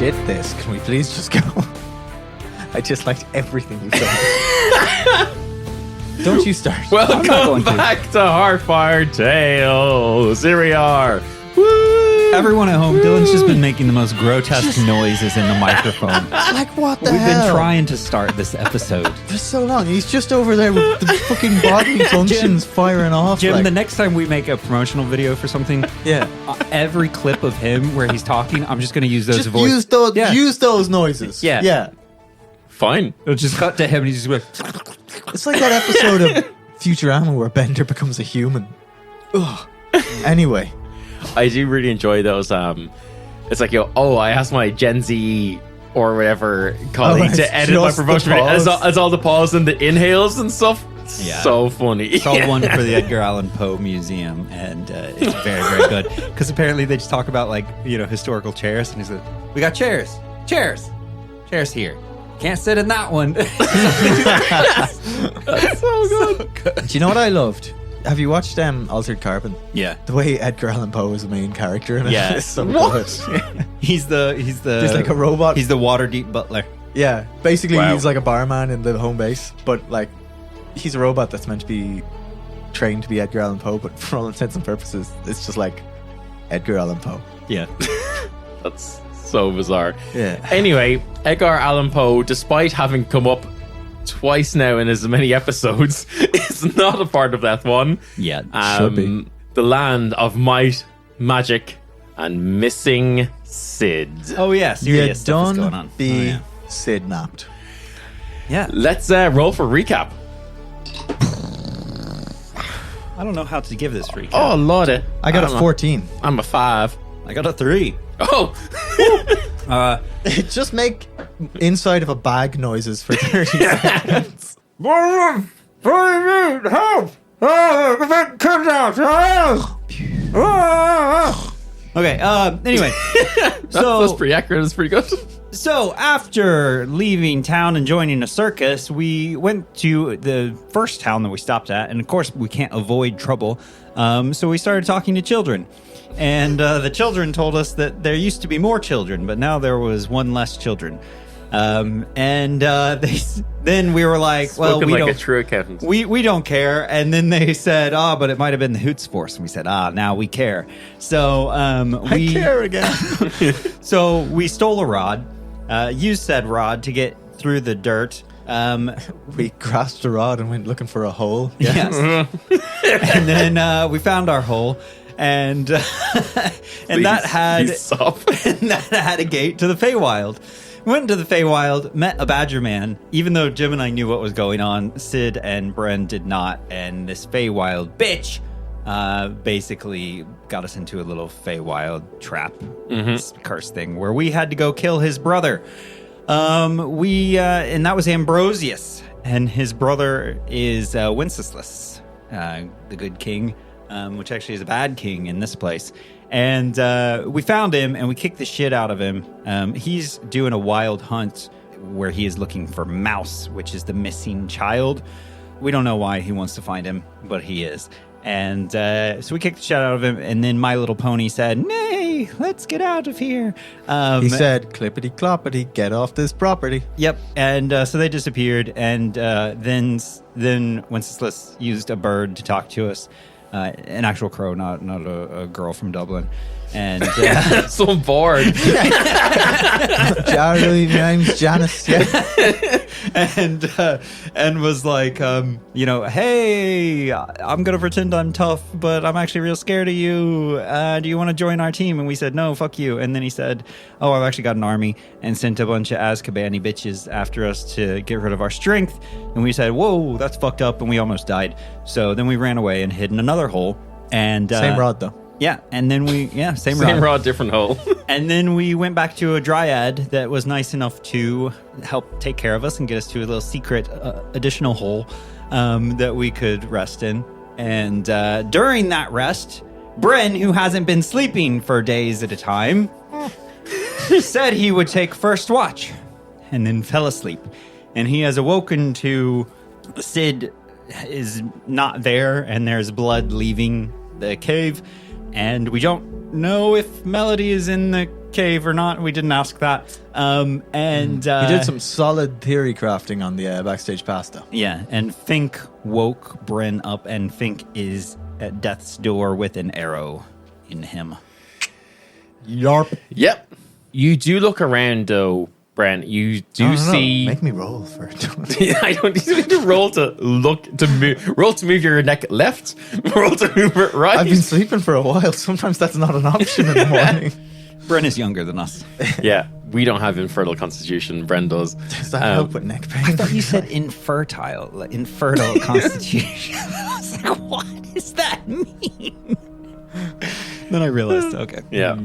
shit this. Can we please just go? I just liked everything you said. Don't you start. Welcome back to Heartfire Tales. Here we are. Woo! Everyone at home, Dylan's just been making the most grotesque noises in the microphone. Like, what the We've hell? been trying to start this episode. For so long. He's just over there with the fucking bodily functions firing off. Jim, like. the next time we make a promotional video for something, Yeah. every clip of him where he's talking, I'm just going to use those Just voices. use those noises. Yeah. Yeah. Fine. It'll just cut to him and he's just like... It's like that episode of Futurama where Bender becomes a human. Ugh. Anyway. I do really enjoy those. It's like, I asked my Gen Z or whatever colleague to edit my promotion video. As all the pause and the inhales and stuff. Yeah. So funny. It's all one for the Edgar Allan Poe Museum, and it's very, very good. Because apparently they just talk about, like, historical chairs, and he's like, we got chairs here. Can't sit in that one. That's so good. Do you know what I loved? Have you watched Altered Carbon? Yeah. The way Edgar Allan Poe is the main character in it. Yeah. It's so good. He's the Just like a robot. He's the Waterdeep butler. Yeah. Basically, Wow. he's like a barman in the home base, but like he's a robot that's meant to be trained to be Edgar Allan Poe, but for all intents and purposes, it's just like Edgar Allan Poe. Yeah. That's so bizarre. Yeah. Anyway, Edgar Allan Poe, despite having come up twice now in as many episodes, is not a part of that one. Yeah. Should be. The land of might, magic, and missing Sid. Oh, yeah. You Serious stuff is going done on. be Sidnapped. Yeah. Let's roll for recap. I don't know how to give this recap. Oh, lordy. I got I'm a 14. I'm a 5. I got a 3. Oh! Just make inside of a bag noises for 30 seconds. Okay, anyway. That's pretty accurate. That's pretty good. So after leaving town and joining a circus, we went to the first town that we stopped at. And of course, we can't avoid trouble. So we started talking to children. And the children told us that there used to be more children, but now there was one less children. Then we were like, well, Spoken we like don't, a true accountant. we don't care. And then they said, but it might have been the Hoots Force. And we said, now we care. So we care again. So we stole a rod, used said rod to get through the dirt. We grasped a rod and went looking for a hole. Yes. And then we found our hole. And that had a gate to the Faewild. We went into the Faewild, met a badger man. Even though Jim and I knew what was going on, Sid and Bren did not. And this Faewild bitch basically got us into a little Faewild trap, this curse thing, where we had to go kill his brother. And that was Ambrosius, and his brother is Wenceslas, the good king, which actually is a bad king in this place. And we found him, and we kicked the shit out of him. He's doing a wild hunt where he is looking for Mouse, which is the missing child. We don't know why he wants to find him, but he is. And so we kicked the shit out of him, and then My Little Pony said, "Nay, let's get out of here." He said, "Clippity cloppity, get off this property." Yep, and so they disappeared, and then Wenceslas used a bird to talk to us, an actual crow, not a girl from Dublin, and So I'm bored. Charlie, my name's Janice. Yeah. and was like, hey, I'm gonna pretend I'm tough, but I'm actually real scared of you. Do you want to join our team? And we said, no, fuck you. And then he said, oh, I've actually got an army, and sent a bunch of Azkabani bitches after us to get rid of our strength. And we said, whoa, that's fucked up, and we almost died. So then we ran away and hid in another hole. And Same rod though. Yeah, and then same Same rod. rod, different hole. And then we went back to a dryad that was nice enough to help take care of us and get us to a little secret additional hole that we could rest in. And during that rest, Bren, who hasn't been sleeping for days at a time, said he would take first watch and then fell asleep. And he has awoken to Sid is not there, and there's blood leaving the cave. And we don't know if Melody is in the cave or not. We didn't ask that. We did some solid theory crafting on the backstage pasta. Yeah, and Fink woke Bren up, and Fink is at death's door with an arrow in him. Yarp. Yep. You do look around, though, Bren. You do see. Make me roll for it. I don't. You need to roll to look to move. Roll to move your neck left. Roll to move it right. I've been sleeping for a while. Sometimes that's not an option in the morning. Bren is younger than us. Yeah, we don't have infertile constitution. Bren does. Does that help with neck pain? I thought you said infertile constitution. I was like, what does that mean? Then I realized, okay. Yeah.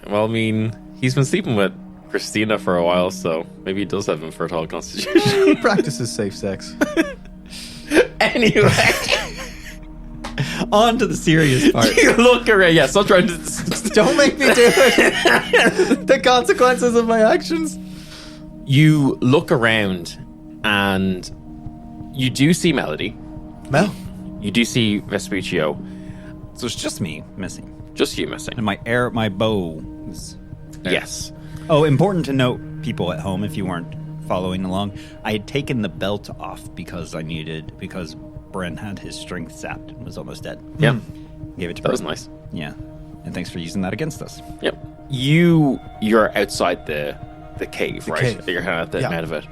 Well, I mean, he's been sleeping with Christina for a while, so maybe he does have infertile constitution. He practices safe sex. Anyway. On to the serious part. You look around. Yeah, stop trying to. Don't make me do it. The consequences of my actions. You look around and you do see Melody. Mel? You do see Vespuccio. So it's just me missing. Just you missing. And my bow is... Yes. Oh, important to note, people at home, if you weren't following along, I had taken the belt off because Bren had his strength sapped and was almost dead. Yeah. Gave it to Bren. That was nice. Yeah. And thanks for using that against us. Yep. You're outside the cave, right? Cave. You're kind of at the end of it.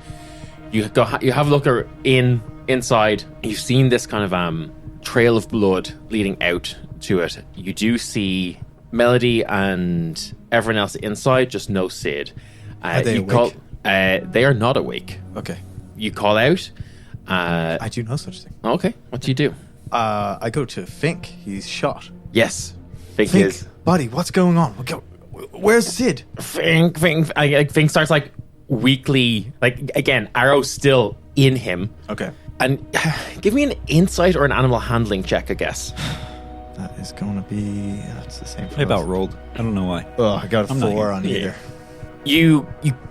You have a look inside. You've seen this kind of trail of blood leading out to it. You do see Melody and everyone else inside, just no Sid. Are they awake? They are not awake. Okay. You call out. I do no such thing. Okay. What do you do? I go to Fink. He's shot. Yes. Fink Fink, is. buddy, what's going on? Where's Sid? Fink starts like weakly, like again, arrow still in him. Okay. And give me an insight or an animal handling check, I guess. That is going to be... That's the same for I about us. rolled. I don't know why. Oh, I got a I'm not 4 here. on either. You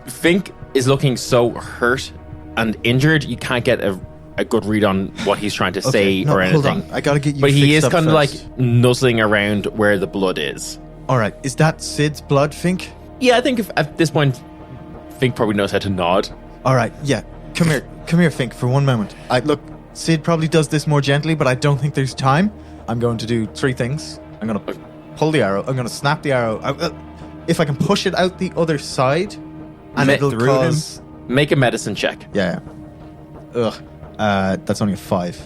Fink is looking so hurt and injured, you can't get a good read on what he's trying to say or anything. Hold on. I got to get you But he fixed is up kind of like first. nuzzling around where the blood is. All right. Is that Sid's blood, Fink? Yeah, I think at this point, Fink probably knows how to nod. All right. Yeah. Come here, Fink, for one moment. Look, Sid probably does this more gently, but I don't think there's time. I'm going to do 3 things. I'm going to pull the arrow. I'm going to snap the arrow. If I can push it out the other side, and it'll through cause... Make a medicine check. Yeah. Ugh. That's only a 5.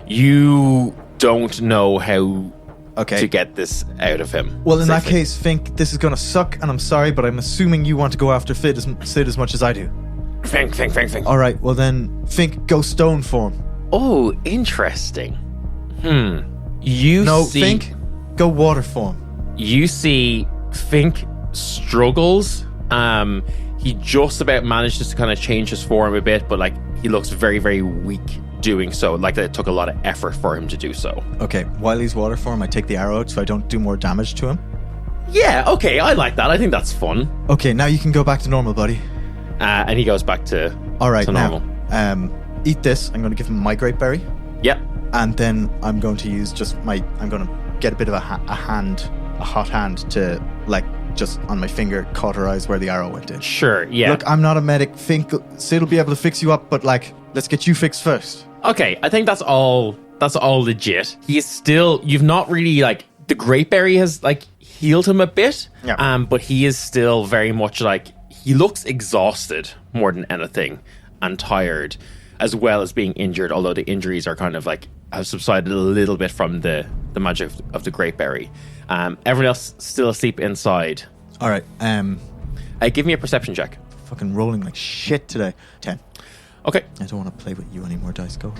You don't know how Okay. to get this out of him. Well, in that safely. case, Fink, this is going to suck, and I'm sorry, but I'm assuming you want to go after Sid as much as I do. Fink. All right, well then, Fink, go stone form. Oh, interesting. Fink, go water form. You see Fink struggles. He just about manages to kind of change his form a bit, but like he looks very, very weak doing so. Like it took a lot of effort for him to do so. Okay, while he's water form, I take the arrow out so I don't do more damage to him. Yeah, okay, I like that. I think that's fun. Okay, now you can go back to normal, buddy. And he goes back to All right, to normal. now, eat this. I'm going to give him my grape berry, Yep. and then I'm going to use I'm going to get a bit of a hot hand to like just on my finger cauterize where the arrow went in. Sure. Yeah. Look, I'm not a medic. Sid will be able to fix you up, but like, let's get you fixed first. Okay, I think that's all legit. He's still, you've not really like, the grape berry has like healed him a bit. Yeah. But he is still very much like, he looks exhausted more than anything and tired, as well as being injured, although the injuries are kind of like, have subsided a little bit from the magic of the grape berry. Everyone else still asleep inside. All right. Give me a perception check. Fucking rolling like shit today. 10. Okay. I don't want to play with you anymore, dice. Go.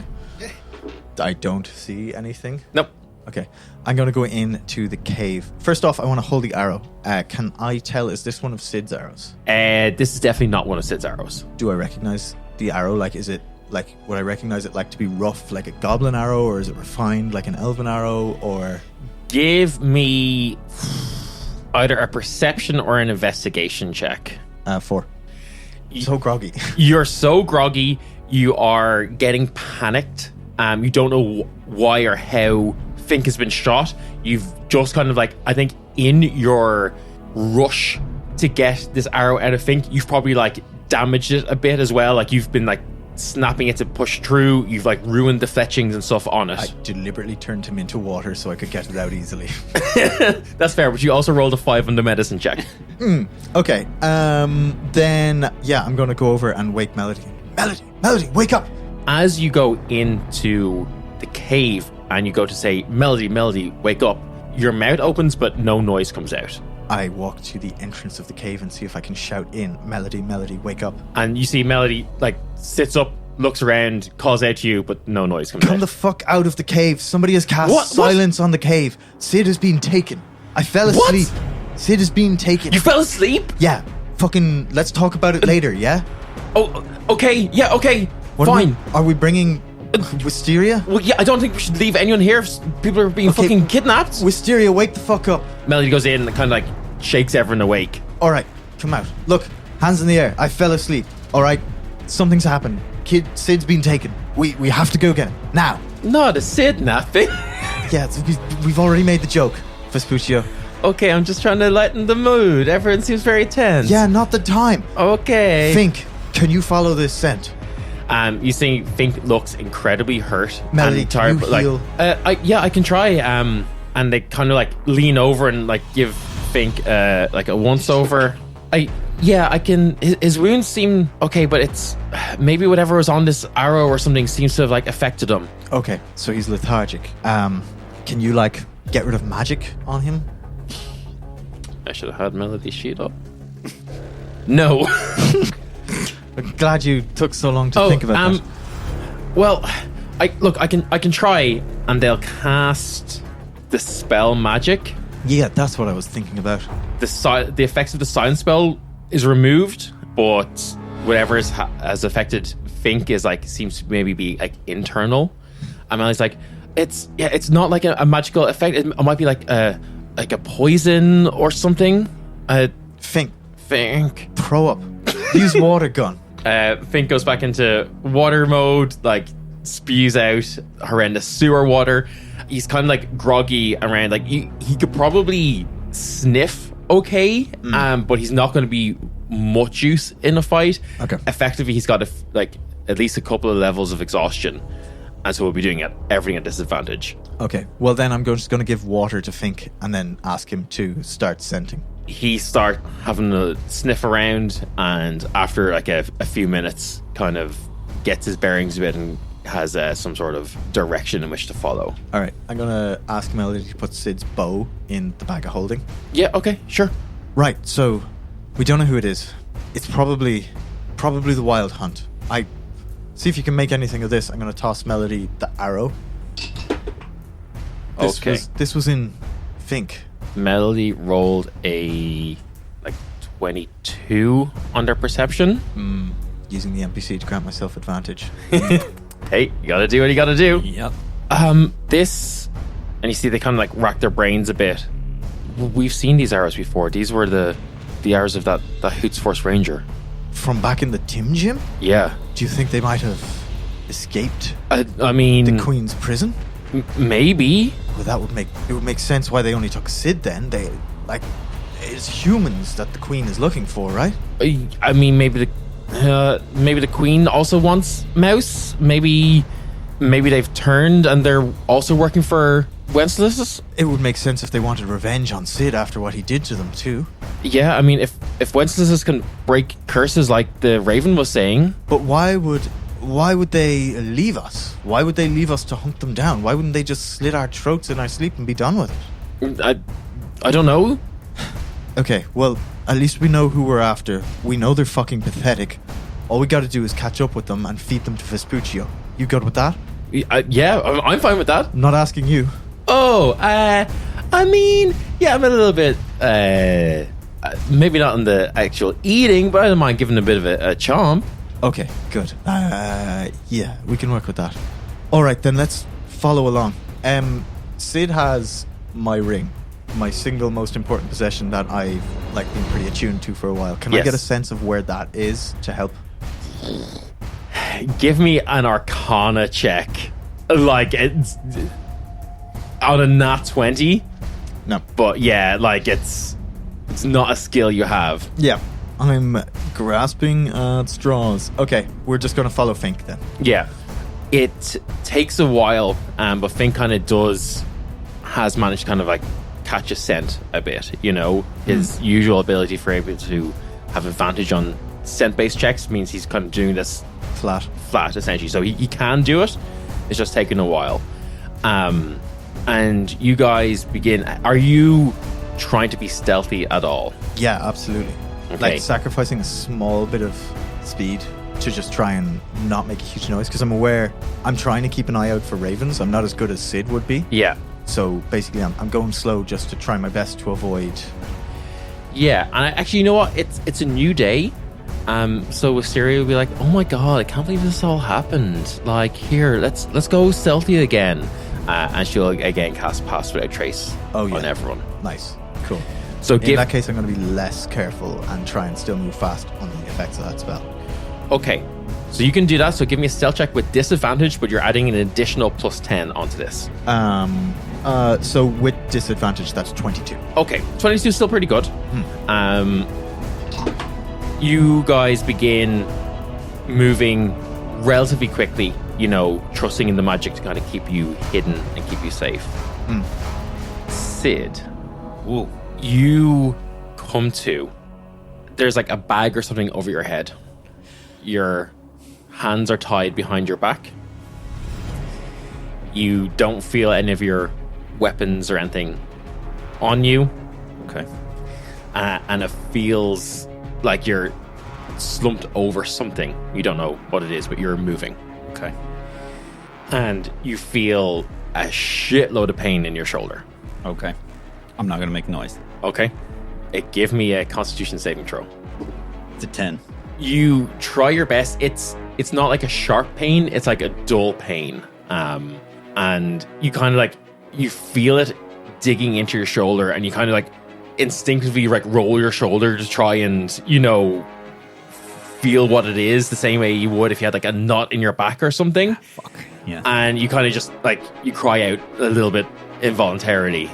I don't see anything. Nope. Okay. I'm going to go into the cave. First off, I want to hold the arrow. Can I tell, is this one of Sid's arrows? This is definitely not one of Sid's arrows. Do I recognize the arrow? Like, is it, like, would I recognize it like to be rough, like a goblin arrow, or is it refined, like an elven arrow, or... Give me either a perception or an investigation check. 4. So groggy. You're so groggy. You are getting panicked. You don't know why or how Fink has been shot. You've just kind of like, I think in your rush to get this arrow out of Fink, you've probably like damaged it a bit as well. Like you've been like snapping it to push through. You've like ruined the fletchings and stuff on it. I deliberately turned him into water so I could get it out easily. That's fair, but you also rolled a 5 on the medicine check. Okay. Then yeah, I'm gonna go over and wake Melody. Melody, wake up! As you go into the cave and you go to say, Melody, wake up, your mouth opens but no noise comes out. I walk to the entrance of the cave and see if I can shout in, Melody, wake up. And you see Melody like sits up, looks around, calls out to you, but no noise comes out. Come the fuck out of the cave. Somebody has cast silence on the cave. Sid has been taken. I fell asleep. Sid has been taken. You fell asleep? Yeah. Fucking, let's talk about it later, yeah? Oh, okay. Yeah, okay. Fine. Are we bringing Wisteria? Well, yeah, I don't think we should leave anyone here if people are being fucking kidnapped. Wisteria, wake the fuck up. Melody goes in and kind of like shakes everyone awake. All right, come out. Look, hands in the air. I fell asleep. All right, something's happened. Sid's been taken. We have to go get him now. Not a Sid napping. Yeah, we've already made the joke, Vespuccio. Okay, I'm just trying to lighten the mood. Everyone seems very tense. Yeah, not the time. Okay. Fink, can you follow this scent? You see Fink looks incredibly hurt. Melody, can you heal? I can try. And they kind of like lean over and like give Fink like a once over. I can. His wounds seem okay, but it's maybe whatever was on this arrow or something seems to have like affected him. Okay, so he's lethargic. Can you like get rid of magic on him? I should have had Melody's sheet up. No. I'm glad you took so long to think about that. Well, I can try, and they'll cast the spell magic. Yeah, that's what I was thinking about. The effects of the silence spell is removed, but whatever has affected Fink is like seems to maybe be like internal. And Melly's like, it's not like a magical effect. It might be like a poison or something. Fink, throw up. Use water gun. Fink goes back into water mode, like spews out horrendous sewer water. He's kind of like groggy around, like he could probably sniff okay, but he's not going to be much use in a fight. Okay. Effectively, he's got at least a couple of levels of exhaustion, and so we'll be doing everything at disadvantage. Okay, well then I'm just going to give water to Fink and then ask him to start scenting. He start having a sniff around, and after like a few minutes kind of gets his bearings a bit and has some sort of direction in which to follow. All right, I'm going to ask Melody to put Sid's bow in the bag of holding. Yeah, okay, sure. Right, so we don't know who it is. It's probably the Wild Hunt. See if you can make anything of this. I'm going to toss Melody the arrow. This was in Fink. Melody rolled a 22 on their perception. Using the NPC to grant myself advantage. Hey, you gotta do what you gotta do. Yep. This, and you see they kind of like rack their brains a bit. We've seen these arrows before. These were the arrows of that Hoots Force Ranger. From back in the Tim Gym? Yeah. Do you think they might have escaped? I mean, the Queen's prison? Maybe. Well, it would make sense why they only took Sid then. It's humans that the Queen is looking for, right? I mean, maybe the Queen also wants Mouse. Maybe they've turned and they're also working for Wenceslas. It would make sense if they wanted revenge on Sid after what he did to them too. Yeah, I mean, if Wenceslas can break curses like the Raven was saying. But why would they leave us? Why would they leave us to hunt them down? Why wouldn't they just slit our throats in our sleep and be done with it? I don't know. Okay, well, at least we know who we're after. We know they're fucking pathetic. All we gotta do is catch up with them and feed them to Vespuccio. You good with that? Yeah, I'm fine with that. I'm not asking you. Oh, I mean, yeah, I'm a little bit, maybe not in the actual eating, but I don't mind giving a bit of a chomp. Okay, good. Yeah, we can work with that. All right, then let's follow along. Sid has my ring, my single most important possession that I've been pretty attuned to for a while. Can I get a sense of where that is to help? Give me an Arcana check. It's on a nat 20. No. But yeah, it's It's not a skill you have. Yeah. I'm grasping at straws. Okay, we're just going to follow Fink then. Yeah. It takes a while, but Fink kind of has managed to kind of like catch a scent a bit, you know. His usual ability for able to have advantage on scent-based checks means he's kind of doing this Flat, essentially. So he can do it. It's just taking a while. And you guys begin. Are you trying to be stealthy at all? Yeah, absolutely. Okay. Like sacrificing a small bit of speed to just try and not make a huge noise, because I'm aware I'm trying to keep an eye out for ravens. I'm not as good as Sid would be. Yeah. So basically I'm going slow just to try my best to avoid. Yeah, and actually, you know what? It's a new day. So Wisteria will be like, "Oh my god, I can't believe this all happened. Like, here, let's go stealthy again." And she'll again cast Pass Without Trace on everyone. Nice. Cool. So in that case, I'm going to be less careful and try and still move fast on the effects of that spell. Okay, so you can do that. So give me a stealth check with disadvantage, but you're adding an additional +10 onto this. So with disadvantage, that's 22. Okay, 22 is still pretty good. You guys begin moving relatively quickly, you know, trusting in the magic to kind of keep you hidden and keep you safe. Sid, you come to. There's like a bag or something over your head. Your hands are tied behind your back. You don't feel any of your weapons or anything on you. Okay. And it feels like you're slumped over something. You don't know what it is, but you're moving. Okay. And you feel a shitload of pain in your shoulder. Okay. I'm not going to make noise. Okay. Give me a Constitution saving throw. It's a 10. You try your best. It's not like a sharp pain. It's like a dull pain. And you kind of like, you feel it digging into your shoulder, and you kind of like instinctively like roll your shoulder to try and, you know, feel what it is the same way you would if you had like a knot in your back or something. Fuck. Yeah. And you kind of just like, you cry out a little bit involuntarily,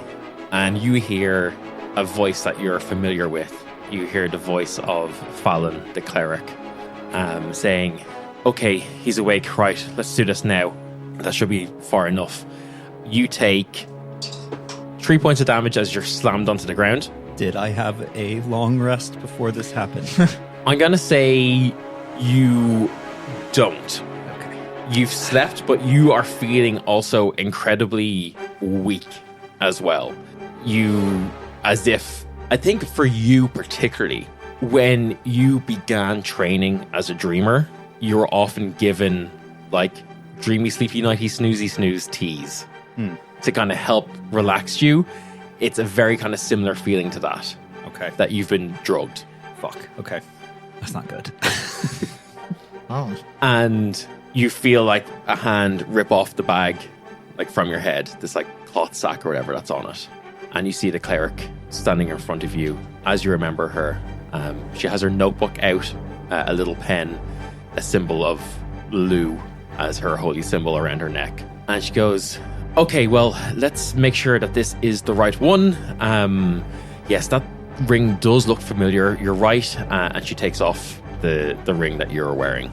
and you hear a voice that you're familiar with. You hear the voice of Fallon, the cleric, saying, "Okay, he's awake, right, let's do this now." That should be far enough. You take 3 points of damage as you're slammed onto the ground. Did I have a long rest before this happened? I'm going to say you don't. Okay. You've slept, but you are feeling also incredibly weak as well. You, as if, I think for you particularly, when you began training as a dreamer, you were often given like dreamy, sleepy, nighty, snoozy, snooze teas to kind of help relax you. It's a very kind of similar feeling to that. Okay. That you've been drugged. Fuck. Okay. That's not good. Oh. And you feel like a hand rip off the bag, like from your head, this like cloth sack or whatever that's on it. And you see the cleric standing in front of you as you remember her. She has her notebook out, a little pen, a symbol of Lu as her holy symbol around her neck. And she goes, "Okay, well, let's make sure that this is the right one. Yes, that ring does look familiar. You're right." And she takes off the ring that you're wearing.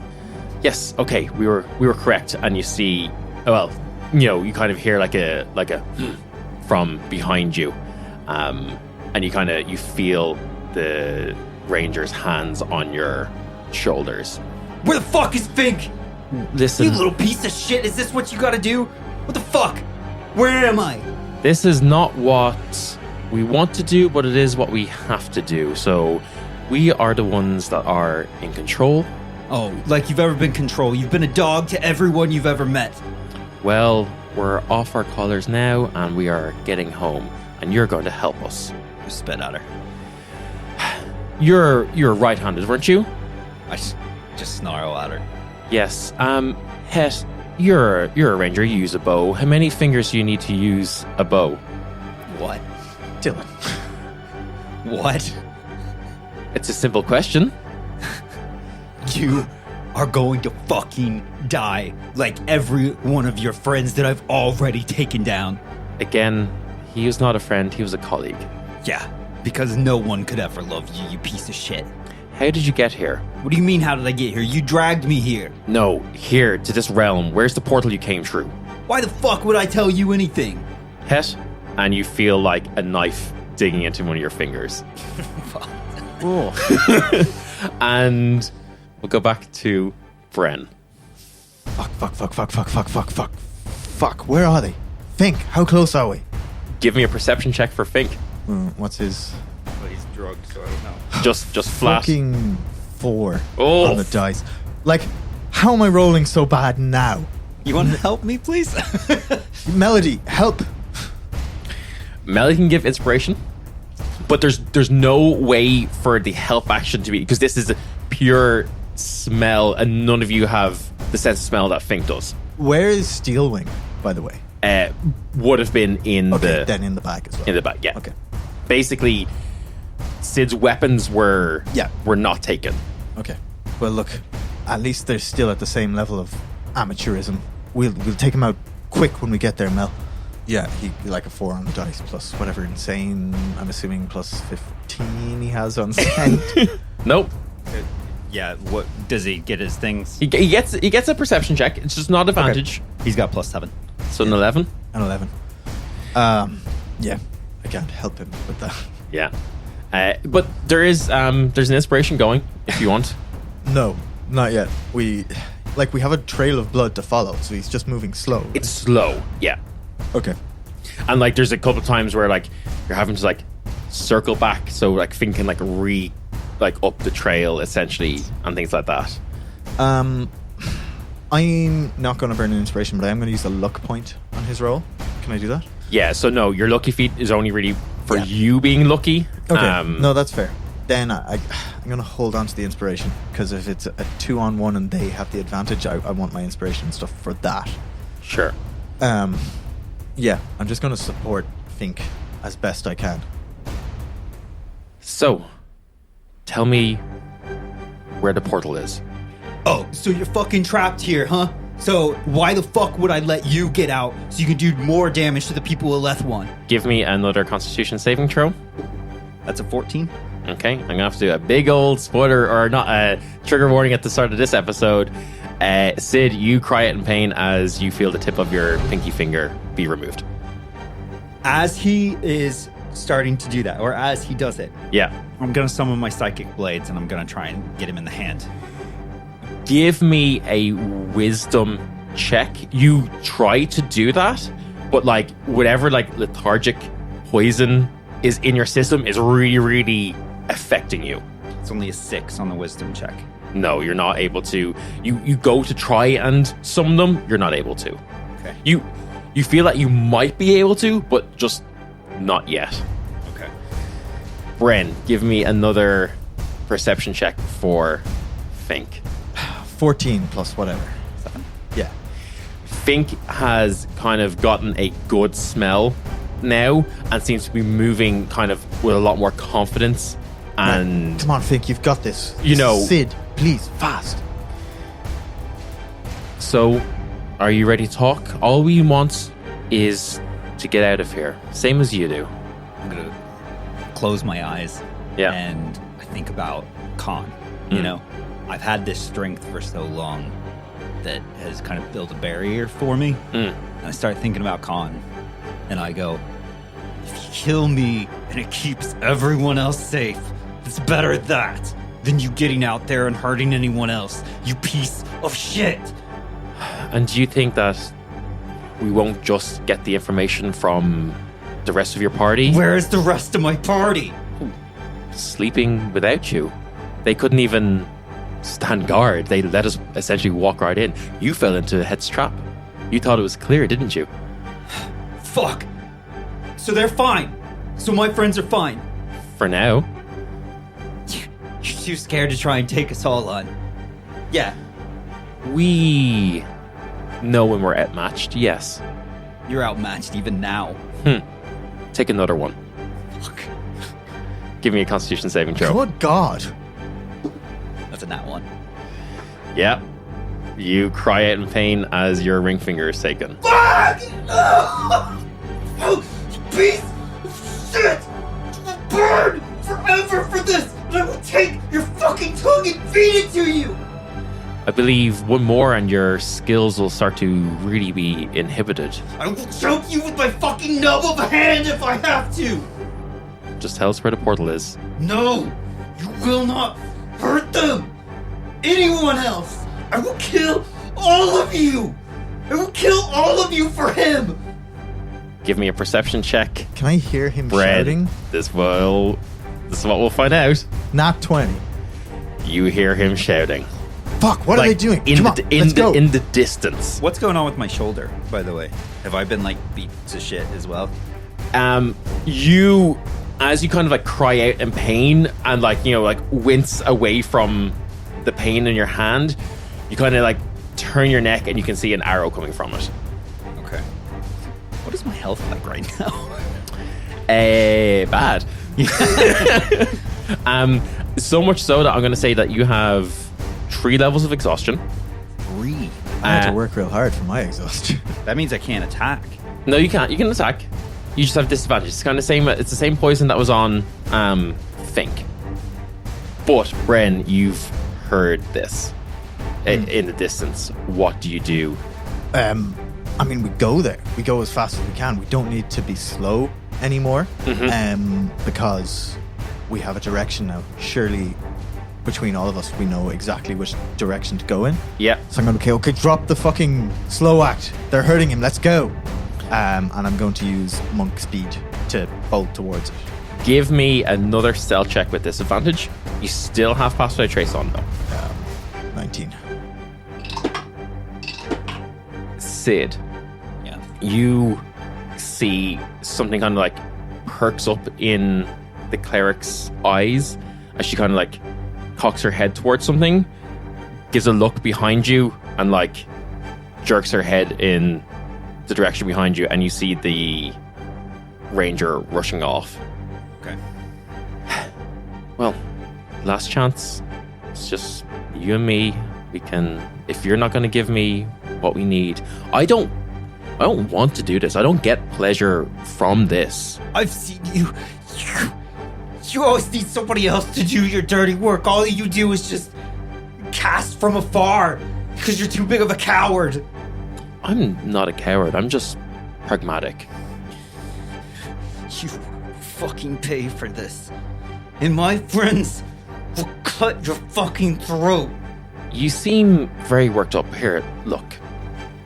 "Yes, okay, we were correct." And you see, well, you know, you kind of hear like a from behind you, and you feel the ranger's hands on your shoulders. Where the fuck is Fink? Listen, You little piece of shit. Is this what you gotta do? What the fuck? Where am I? this is not what we want to do, but it is what we have to do. So we are the ones that are in control. Oh, like you've ever been control. You've been a dog to everyone you've ever met. Well, we're off our collars now, and we are getting home, and you're going to help us. You spit at her. You're right-handed, weren't you? I just snarl at her. Yes. Het, you're a ranger. You use a bow. How many fingers do you need to use a bow? What? Dylan. What? It's a simple question. You are going to fucking die like every one of your friends that I've already taken down. Again, he was not a friend. He was a colleague. Yeah, Because no one could ever love you, you piece of shit. How did you get here? What do you mean, how did I get here? You dragged me here. No, here, to this realm. Where's the portal you came through? Why the fuck would I tell you anything? Het, and you feel like a knife digging into one of your fingers. And we'll go back to Bren. Fuck, where are they? Fink, how close are we? Give me a perception check for Fink. What's his... But he's drugged, so I don't know. Just flat. Fucking 4 Oh. on the dice. Like, how am I rolling so bad now? You want to help me, please? Melody, help. Melody can give inspiration, but there's no way for the help action to be, because this is a pure smell, and none of you have the sense of smell that Fink does. Where is Steelwing, by the way? Would have been in then in the bag as well. in the bag, yeah. Okay. Basically, Sid's weapons were not taken. Okay. Well, look, at least they're still at the same level of amateurism. We'll take him out quick when we get there, Mel. Yeah, he like a 4 on the dice plus whatever insane. I'm assuming plus 15 he has on scent. Nope. Yeah, what does he get his things? He gets a perception check. It's just not advantage. Okay. He's got plus 7. So an 11. An 11. Yeah, I can't help him with that. Yeah. But there's an inspiration going if you want. No, not yet. We have a trail of blood to follow, so he's just moving slow. It's slow. Yeah. Okay. And like there's a couple of times where like you're having to like circle back, so like Fink can like up the trail essentially and things like that. I'm not going to burn an inspiration, but I am going to use a luck point on his roll. Can I do that? Yeah, so no, your lucky feat is only really for you being lucky. Okay, no, that's fair. Then I'm going to hold on to the inspiration, because if it's a 2-on-1 and they have the advantage, I want my inspiration and stuff for that. Sure. Yeah, I'm just going to support Fink as best I can. So, tell me where the portal is. Oh, so you're fucking trapped here, huh? So why the fuck would I let you get out so you can do more damage to the people of Leth-1? Give me another Constitution saving throw. That's a 14. Okay, I'm gonna have to do a big old spoiler, or not a trigger warning at the start of this episode. Sid, you cry out in pain as you feel the tip of your pinky finger be removed. As he is starting to do that, or as he does it, Yeah. I'm gonna summon my psychic blades and I'm gonna try and get him in the hand. Give me a wisdom check. You try to do that, but like whatever like lethargic poison is in your system is really, really affecting you. It's only a 6 on the wisdom check. No, you're not able to. You go to try and summon them, you're not able to. Okay. You feel that you might be able to, but just not yet. Okay. Bren, give me another perception check for Fink. 14 plus whatever. 7. Yeah. Fink has kind of gotten a good smell now and seems to be moving kind of with a lot more confidence. And come on, Fink, you've got this. You know, Sid, please, fast. So, are you ready to talk? All we want is to get out of here, same as you do. I'm gonna close my eyes. Yeah. And I think about Khan. You know, I've had this strength for so long that has kind of built a barrier for me. And I start thinking about Khan. And I go, if you kill me and it keeps everyone else safe, it's better that than you getting out there and hurting anyone else, you piece of shit. And do you think that we won't just get the information from the rest of your party? Where's the rest of my party? Sleeping without you. They couldn't even stand guard. They let us essentially walk right in. You fell into Het's trap. You thought it was clear, didn't you? Fuck. So they're fine. So my friends are fine. For now. You're too scared to try and take us all on. Yeah. We know when we're outmatched, yes. You're outmatched even now. Take another one. Fuck. Give me a Constitution saving throw. Good God. That's a nat 1. Yeah. You cry out in pain as your ring finger is taken. Fuck! Oh, you piece of shit! Burn! forever for this, and I will take your fucking tongue and feed it to you! I believe one more and your skills will start to really be inhibited. I will choke you with my fucking nub of a hand if I have to! Just tell us where the portal is. No! You will not hurt them! Anyone else! I will kill all of you! I will kill all of you for him! Give me a perception check. Can I hear him Bren, shouting? This is what we'll find out. Not 20. You hear him shouting. Fuck, what are they doing? Come on, let's go. In the distance. What's going on with my shoulder, by the way? Have I been, like, beat to shit as well? You, as you kind of, like, cry out in pain and, like, you know, like, wince away from the pain in your hand, you kind of, like, turn your neck and you can see an arrow coming from it. Okay. What is my health like right now? Bad. So much so that I'm going to say that you have 3 levels of exhaustion. 3? I had to work real hard for my exhaustion. That means I can't attack. No, you can't. You can attack. You just have disadvantage. It's kind of same. It's the same poison that was on Fink. But Bren, you've heard this in the distance. What do you do? I mean, we go there. We go as fast as we can. We don't need to be slow anymore, because we have a direction now. Surely, between all of us, we know exactly which direction to go in. Yeah. So I'm going to okay, drop the fucking slow act. They're hurting him. Let's go. And I'm going to use monk speed to bolt towards it. Give me another stealth check with disadvantage. You still have pass without trace on though. 19. Sid. Yeah. You see something kind of like perks up in the cleric's eyes as she kind of like cocks her head towards something, gives a look behind you, and like jerks her head in the direction behind you, and you see the ranger rushing off. Okay. Well, last chance. It's just you and me. We can, if you're not going to give me what we need. I don't want to do this. I don't get pleasure from this. I've seen you. You always need somebody else to do your dirty work. All you do is just cast from afar because you're too big of a coward. I'm not a coward. I'm just pragmatic. You fucking pay for this. And my friends will cut your fucking throat. You seem very worked up. Here, look.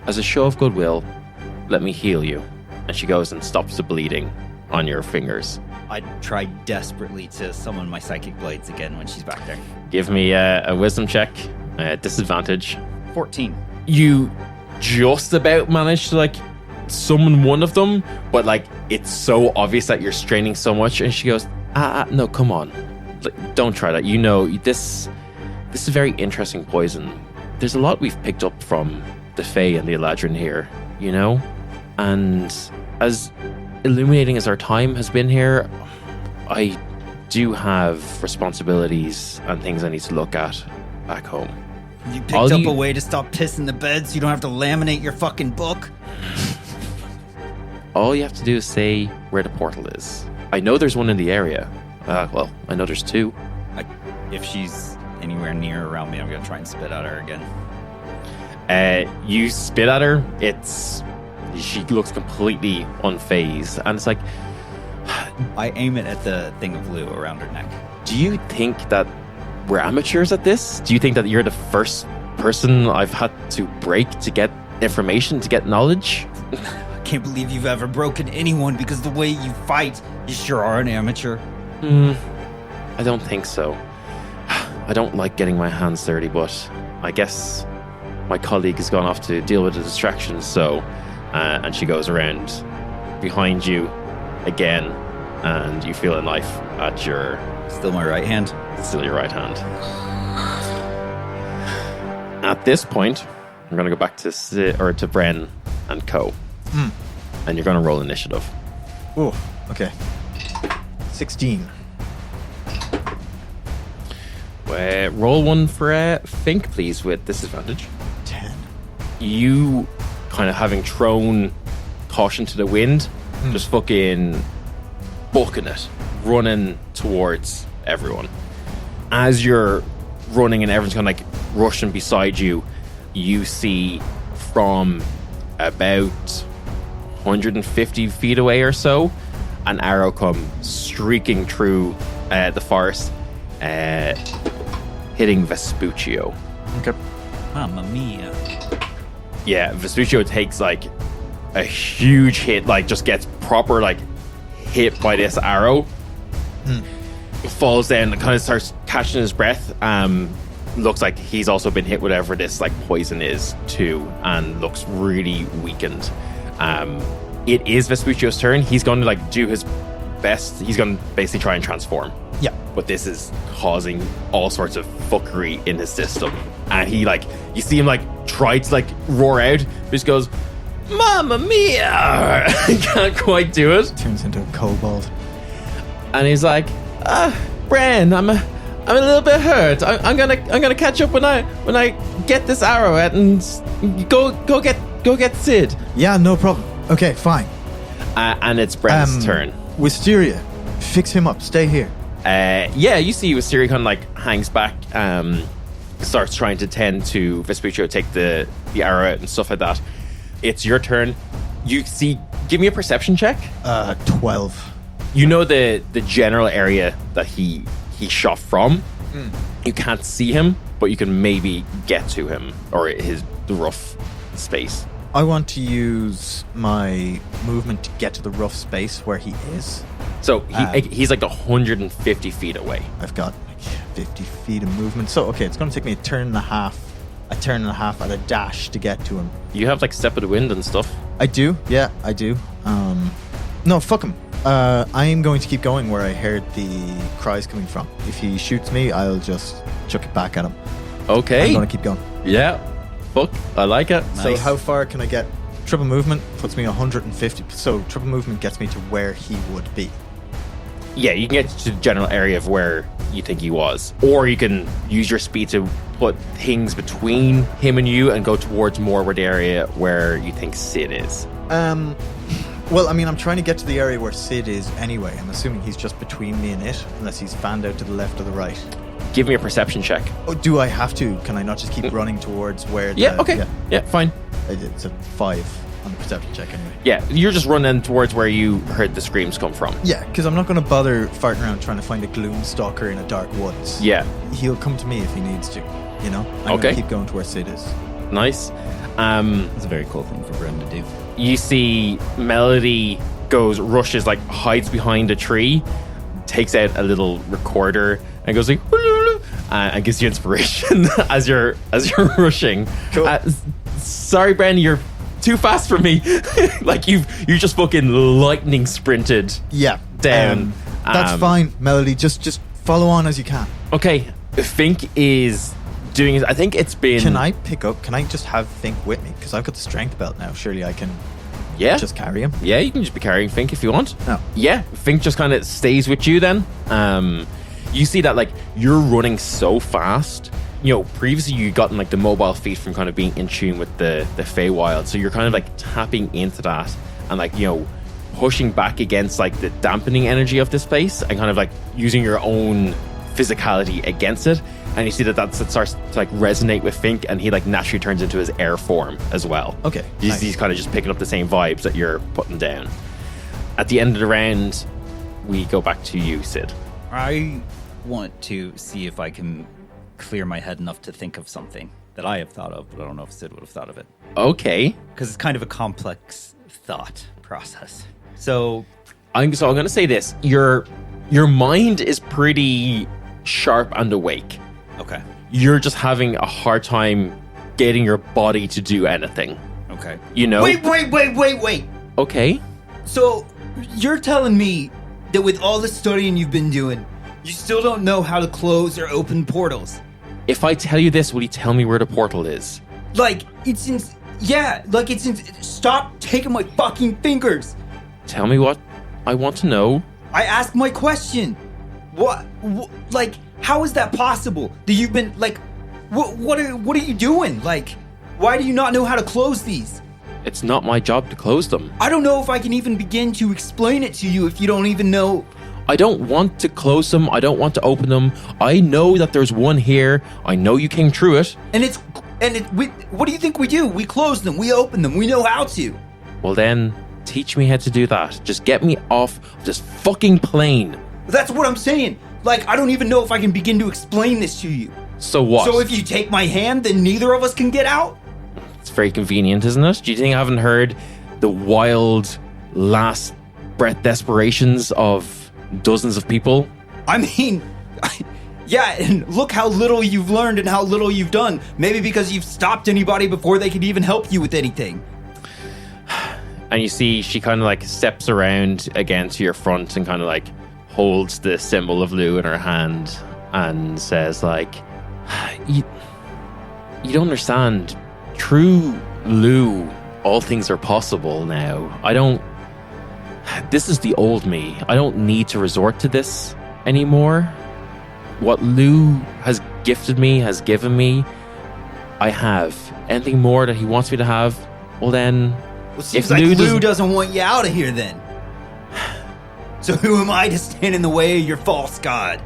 As a show of goodwill, let me heal you. And she goes and stops the bleeding on your fingers. I try desperately to summon my psychic blades again when she's back there. Give me a wisdom check. Disadvantage. 14. You just about manage to like summon one of them, but like it's so obvious that you're straining so much. And she goes, no, come on. Like, don't try that. You know, this is a very interesting poison. There's a lot we've picked up from the Fae and the Eladrin here, you know? And as illuminating as our time has been here, I do have responsibilities and things I need to look at back home. You picked up a way to stop pissing the bed so you don't have to laminate your fucking book? All you have to do is say where the portal is. I know there's one in the area. Well, I know there's 2. If she's anywhere near around me, I'm going to try and spit at her again. You spit at her. She looks completely unfazed. And it's like, I aim it at the thing of blue around her neck. do you think that we're amateurs at this? Do you think that you're the first person I've had to break to get information, to get knowledge? I can't believe you've ever broken anyone because the way you fight, you sure are an amateur. I don't think so. I don't like getting my hands dirty, but I guess my colleague has gone off to deal with the distractions, so... and she goes around behind you again, and you feel a knife at your... Still my right hand? Still your right hand. At this point, I'm going to go back to Bren and Co. And you're going to roll initiative. Oh, okay. 16. Roll one for Fink, please, with disadvantage. 10. You kind of having thrown caution to the wind, just fucking booking it, running towards everyone. As you're running and everyone's kind of like rushing beside you, you see from about 150 feet away or so, an arrow come streaking through the forest, hitting Vespuccio. Okay. Mamma mia. Yeah, Vespuccio takes like a huge hit, like just gets proper like hit by this arrow. Falls down and kind of starts catching his breath. Looks like he's also been hit whatever this like poison is too, and looks really weakened. It is Vespuccio's turn. He's going to like do his best. He's going to basically try and transform. Yeah. But this is causing all sorts of fuckery in his system. And he like, you see him like try to like roar out, but just goes, Mamma mia! Can't quite do it. Turns into a kobold. And he's like, Bren, I'm a little bit hurt. I'm gonna catch up when I get this arrow out and go get Sid. Yeah, no problem. Okay, fine. And it's Bren's turn. Wisteria, fix him up. Stay here. Yeah, you see Wisteria kind of like hangs back, starts trying to tend to Vespuccio, take the arrow out and stuff like that. It's your turn. You see, give me a perception check. 12. You know the general area that he shot from. You can't see him, but you can maybe get to him or the rough space. I want to use my movement to get to the rough space where he is. So he's like 150 feet away. I've got like 50 feet of movement. So, okay, it's going to take me a turn and a half at a dash to get to him. You have like Step of the Wind and stuff. I do. Yeah, I do. No, fuck him. I'm going to keep going where I heard the cries coming from. If he shoots me, I'll just chuck it back at him. Okay. I'm going to keep going. Yeah. Fuck. I like it. So how far can I get? Triple movement puts me 150. So triple movement gets me to where he would be. Yeah, you can get to the general area of where you think he was. Or you can use your speed to put things between him and you and go towards more where the area where you think Sid is. Well, I mean, I'm trying to get to the area where Sid is anyway. I'm assuming he's just between me and it, unless he's fanned out to the left or the right. Give me a perception check. Oh, do I have to? Can I not just keep running towards where the... Yeah, okay. Yeah, fine. It's a 5 on the perception check anyway. Yeah, you're just running towards where you heard the screams come from. Yeah, because I'm not going to bother farting around trying to find a gloom stalker in a dark woods. Yeah. He'll come to me if he needs to, you know? I'm going to keep going to where Sid is. Nice. That's a very cool thing for Bren to do. You see Melody rushes, like hides behind a tree, takes out a little recorder and goes like, and gives you inspiration as you're rushing. Cool. Sorry, Bren, you're too fast for me. Like you just fucking lightning sprinted. Yeah, down. That's fine, Melody. Just follow on as you can. Okay, Fink is doing it. I think it's been. Can I just have Fink with me? Because I've got the strength belt now. Surely I can. Yeah. Just carry him. Yeah, you can just be carrying Fink if you want. No. Yeah, Fink just kind of stays with you then. You see that like you're running so fast. You know, previously you gotten like the mobile feat from kind of being in tune with the Faewild. So you're kind of like tapping into that and like, you know, pushing back against like the dampening energy of this place and kind of like using your own physicality against it. And you see that starts to like resonate with Fink, and he like naturally turns into his air form as well. Okay. He's kind of just picking up the same vibes that you're putting down. At the end of the round, we go back to you, Sid. I want to see if I can clear my head enough to think of something that I have thought of, but I don't know if Sid would have thought of it. Okay. Because it's kind of a complex thought process. So I'm going to say this. Your mind is pretty sharp and awake. Okay. You're just having a hard time getting your body to do anything. Okay. You know? Wait. Okay. So you're telling me that with all the studying you've been doing, you still don't know how to close or open portals? If I tell you this, will you tell me where the portal is? Like, stop taking my fucking fingers. Tell me what I want to know. I asked my question. What like, how is that possible? That you've been, like, what are you doing? Like, why do you not know how to close these? It's not my job to close them. I don't know if I can even begin to explain it to you if you don't even know. I don't want to close them. I don't want to open them. I know that there's one here. I know you came through it. What do you think we do? We close them. We open them. We know how to. Well then, teach me how to do that. Just get me off of this fucking plane. That's what I'm saying. Like, I don't even know if I can begin to explain this to you. So what? So if you take my hand, then neither of us can get out? It's very convenient, isn't it? Do you think I haven't heard the wild, last breath desperations of dozens of people? I mean, yeah, and look how little you've learned and how little you've done. Maybe because you've stopped anybody before they could even help you with anything. And you see she kind of like steps around again to your front and kind of like holds the symbol of Lou in her hand and says like, you don't understand. True Lou, all things are possible now. This is the old me. I don't need to resort to this anymore. What Lou has gifted me, has given me, I have. Anything more that he wants me to have, well then... Well, seems like Lou doesn't want you out of here then. So who am I to stand in the way of your false god?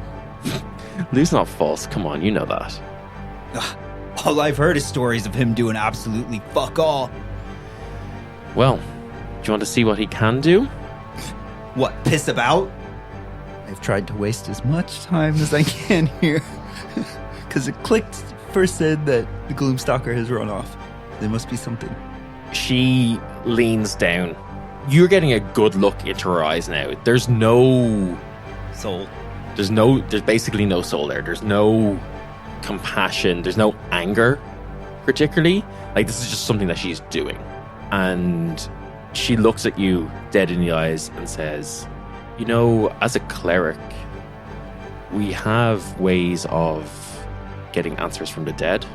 Lou's not false. Come on, you know that. All I've heard is stories of him doing absolutely fuck all. Well, do you want to see what he can do? What, piss about? I've tried to waste as much time as I can here. Because it clicked, first said that the Gloomstalker has run off. There must be something. She leans down. You're getting a good look into her eyes now. There's no soul. There's basically no soul there. There's no compassion. There's no anger, particularly. Like, this is just something that she's doing. And she looks at you dead in the eyes and says, you know, as a cleric, we have ways of getting answers from the dead.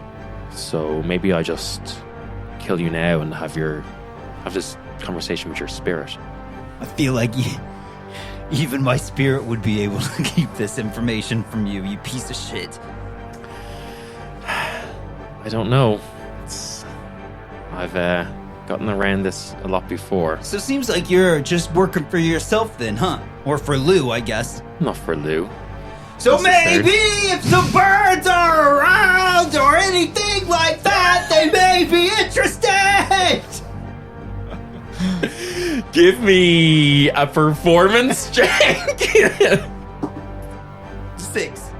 So maybe I just kill you now and have this conversation with your spirit. I feel like even my spirit would be able to keep this information from you, you piece of shit. I don't know. I've gotten around this a lot before. So it seems like you're just working for yourself then, huh? Or for Lou, I guess. Not for Lou. So maybe if the birds are around or anything like that, they may be interested! Give me a performance check. 6.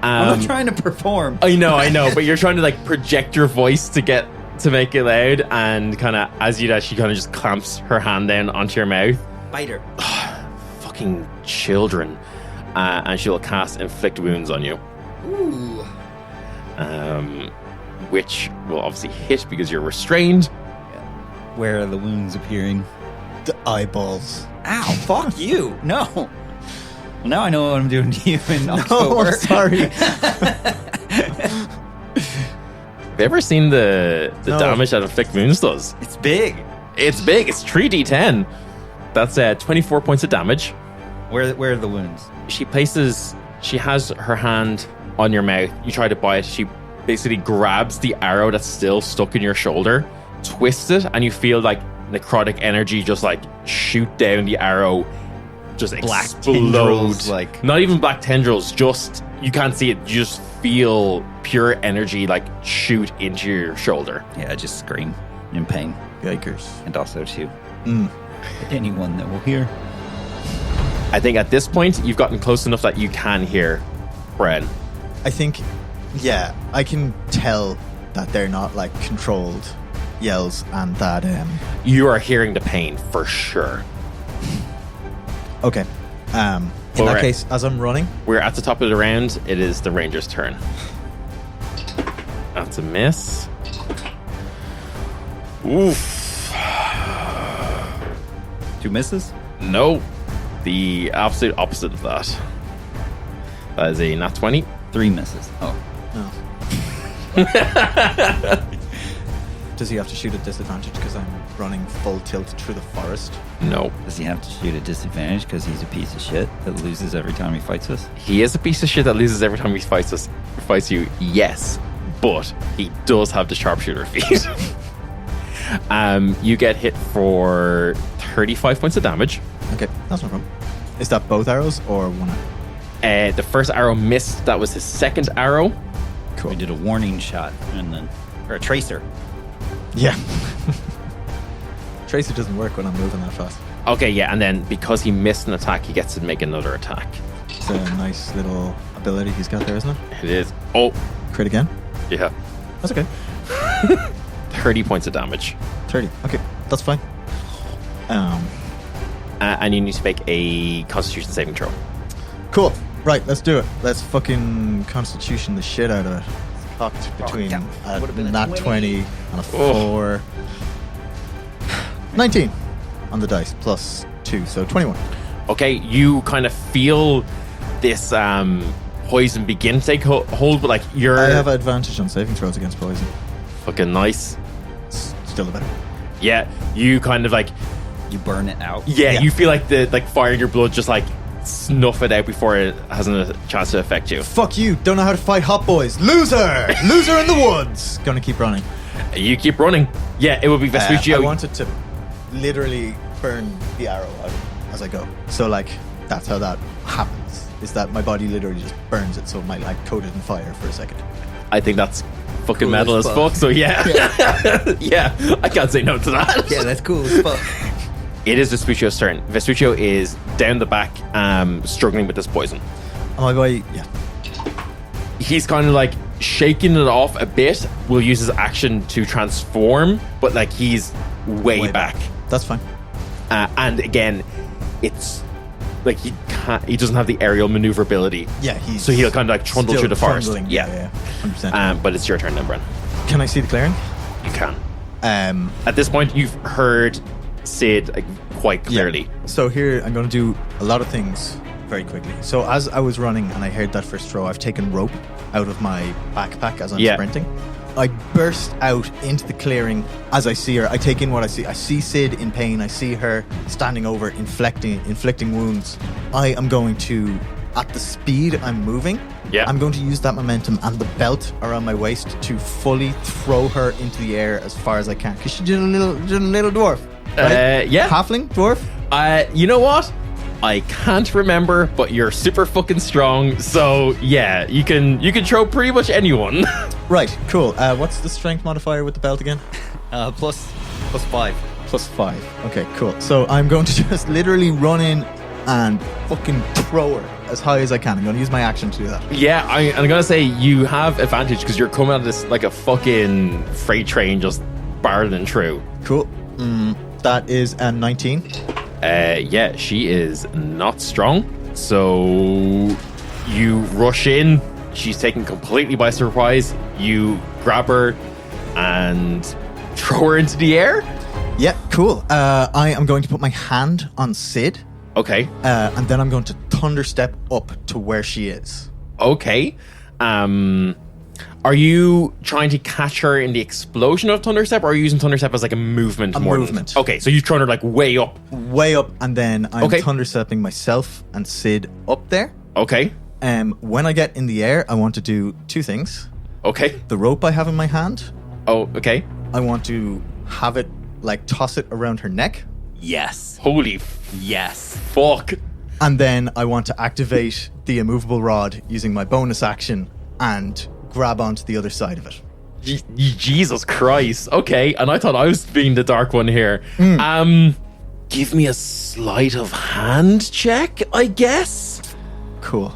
I'm not trying to perform. I know, but you're trying to like project your voice to make it loud, and kind of as you do, she kind of just clamps her hand down onto your mouth. Bite her. Fucking children. And she'll cast inflict wounds on you. Ooh. Which will obviously hit because you're restrained. Where are the wounds appearing? The eyeballs. Ow, fuck you. No. Well, now I know what I'm doing to you in October. No, sorry. Have you ever seen the damage that inflict wounds does? It's big. It's big. It's 3d10. That's 24 points of damage. Where are the wounds? She has her hand on your mouth. You try to bite. She basically grabs the arrow that's still stuck in your shoulder, twists it, and you feel like necrotic energy just like shoot down the arrow, just black explode. Tendrils, like not even black tendrils, just you can't see it. You just feel pure energy like shoot into your shoulder. Yeah, I just scream in pain. Yikers. And also too, anyone that will hear. I think at this point, you've gotten close enough that you can hear Bren. I think, yeah, I can tell that they're not like controlled yells and that... You are hearing the pain for sure. Okay. In that case, as I'm running... We're at the top of the round. It is the ranger's turn. That's a miss. Oof. 2 misses? No. The absolute opposite of that. That is a nat 20. 3 misses. Oh. Does he have to shoot at disadvantage because I'm running full tilt through the forest? No. Does he have to shoot at disadvantage because he's a piece of shit that loses every time he fights us? He is a piece of shit that loses every time he fights you, yes. But he does have the sharpshooter feat. You get hit for 35 points of damage. Okay, that's no problem. Is that both arrows or one arrow? The first arrow missed. That was his second arrow. Cool. We did a warning shot or a tracer. Yeah. Tracer doesn't work when I'm moving that fast. Okay, yeah, and then because he missed an attack, he gets to make another attack. It's a nice little ability he's got there, isn't it? It is. Oh, Crit again? yeah. That's okay. 30 points of damage. 30. Okay, that's fine. And you need to make a Constitution saving throw. Cool. Right, let's do it. Let's fucking Constitution the shit out of it. It's locked between a nat 20 and a 4. 19 on the dice, plus 2, so 21. Okay, you kind of feel this poison begin to take hold, but like you're... I have advantage on saving throws against poison. Fucking nice. Still better. Yeah, you kind of like... You burn it out. Yeah, you feel like the fire in your blood just like snuff it out before it has a chance to affect you. Fuck you, don't know how to fight hot boys. Loser! Loser in the woods! Gonna keep running. You keep running. Yeah, it will be Vespuccio. I wanted to literally burn the arrow out as I go. So like, that's how that happens. Is that my body literally just burns it so it might like coat it in fire for a second. I think that's fucking Cool metal as as fuck. fuck, so yeah. Yeah, I can't say no to that. Yeah, that's cool as fuck. It is Vespuccio's turn. Vespuccio is down the back, struggling with this poison. Am I going? Yeah. He's kind of like shaking it off a bit. Will use his action to transform, but like he's way back. That's fine. And again, it's like he doesn't have the aerial maneuverability. Yeah, so he'll kind of like trundle still through the forest. trundling. Yeah. 100%. But it's your turn then, Bren. Can I see the clearing? You can. Um, At this point, you've heard Sid like, quite clearly. Yeah. So here, I'm going to do a lot of things very quickly. So as I was running and I heard that first throw, I've taken rope out of my backpack as I'm sprinting. I burst out into the clearing as I see her. I take in what I see. I see Sid in pain. I see her standing over, inflicting wounds. I am going to, at the speed I'm moving, I'm going to use that momentum and the belt around my waist to fully throw her into the air as far as I can. Because she's a little dwarf. Right? Yeah. Halfling? Dwarf? You know what? I can't remember, but you're super fucking strong. So yeah, you can throw pretty much anyone. Right, cool. What's the strength modifier with the belt again? Plus 5. Plus 5. Okay, cool. So I'm going to just literally run in and fucking throw her as high as I can. I'm going to use my action to do that. Yeah, I'm gonna say you have advantage because you're coming at this like a fucking freight train, just barreling through. Cool. That is a 19. Yeah, she is not strong. So you rush in. She's taken completely by surprise. You grab her and throw her into the air. Yeah, cool. I am going to put my hand on Sid. Okay. And then I'm going to thunder step up to where she is. Okay. Are you trying to catch her in the explosion of Thunderstep, or are you using Thunderstep as like a movement? Movement. Okay, so you've thrown her like way up. Way up, and then I'm thunderstepping myself and Sid up there. Okay. When I get in the air, I want to do 2 things. Okay. The rope I have in my hand. Oh, okay. I want to have it, like, toss it around her neck. Yes. Holy yes. Fuck. And then I want to activate the immovable rod using my bonus action and grab onto the other side of it. Jesus Christ. Okay, and I thought I was being the dark one here. Give me a sleight of hand check, I guess. Cool.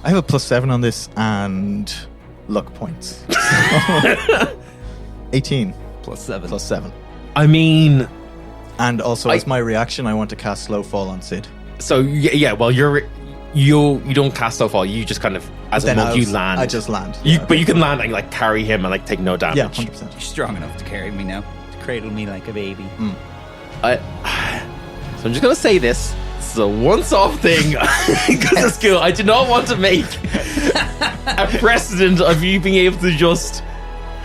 I have a +7 on this and luck points. 18. +7. +7. I mean... And also, as my reaction, I want to cast Slow Fall on Sid. So, yeah, well, you don't cast Slow Fall. You just kind of, as a monk, you land. I just land. But you can land and like carry him and like take no damage. Yeah, 100%. You're strong enough to carry me now. To cradle me like a baby. So I'm just going to say this. This is a once-off thing. Because it's cool. I do not want to make a precedent of you being able to just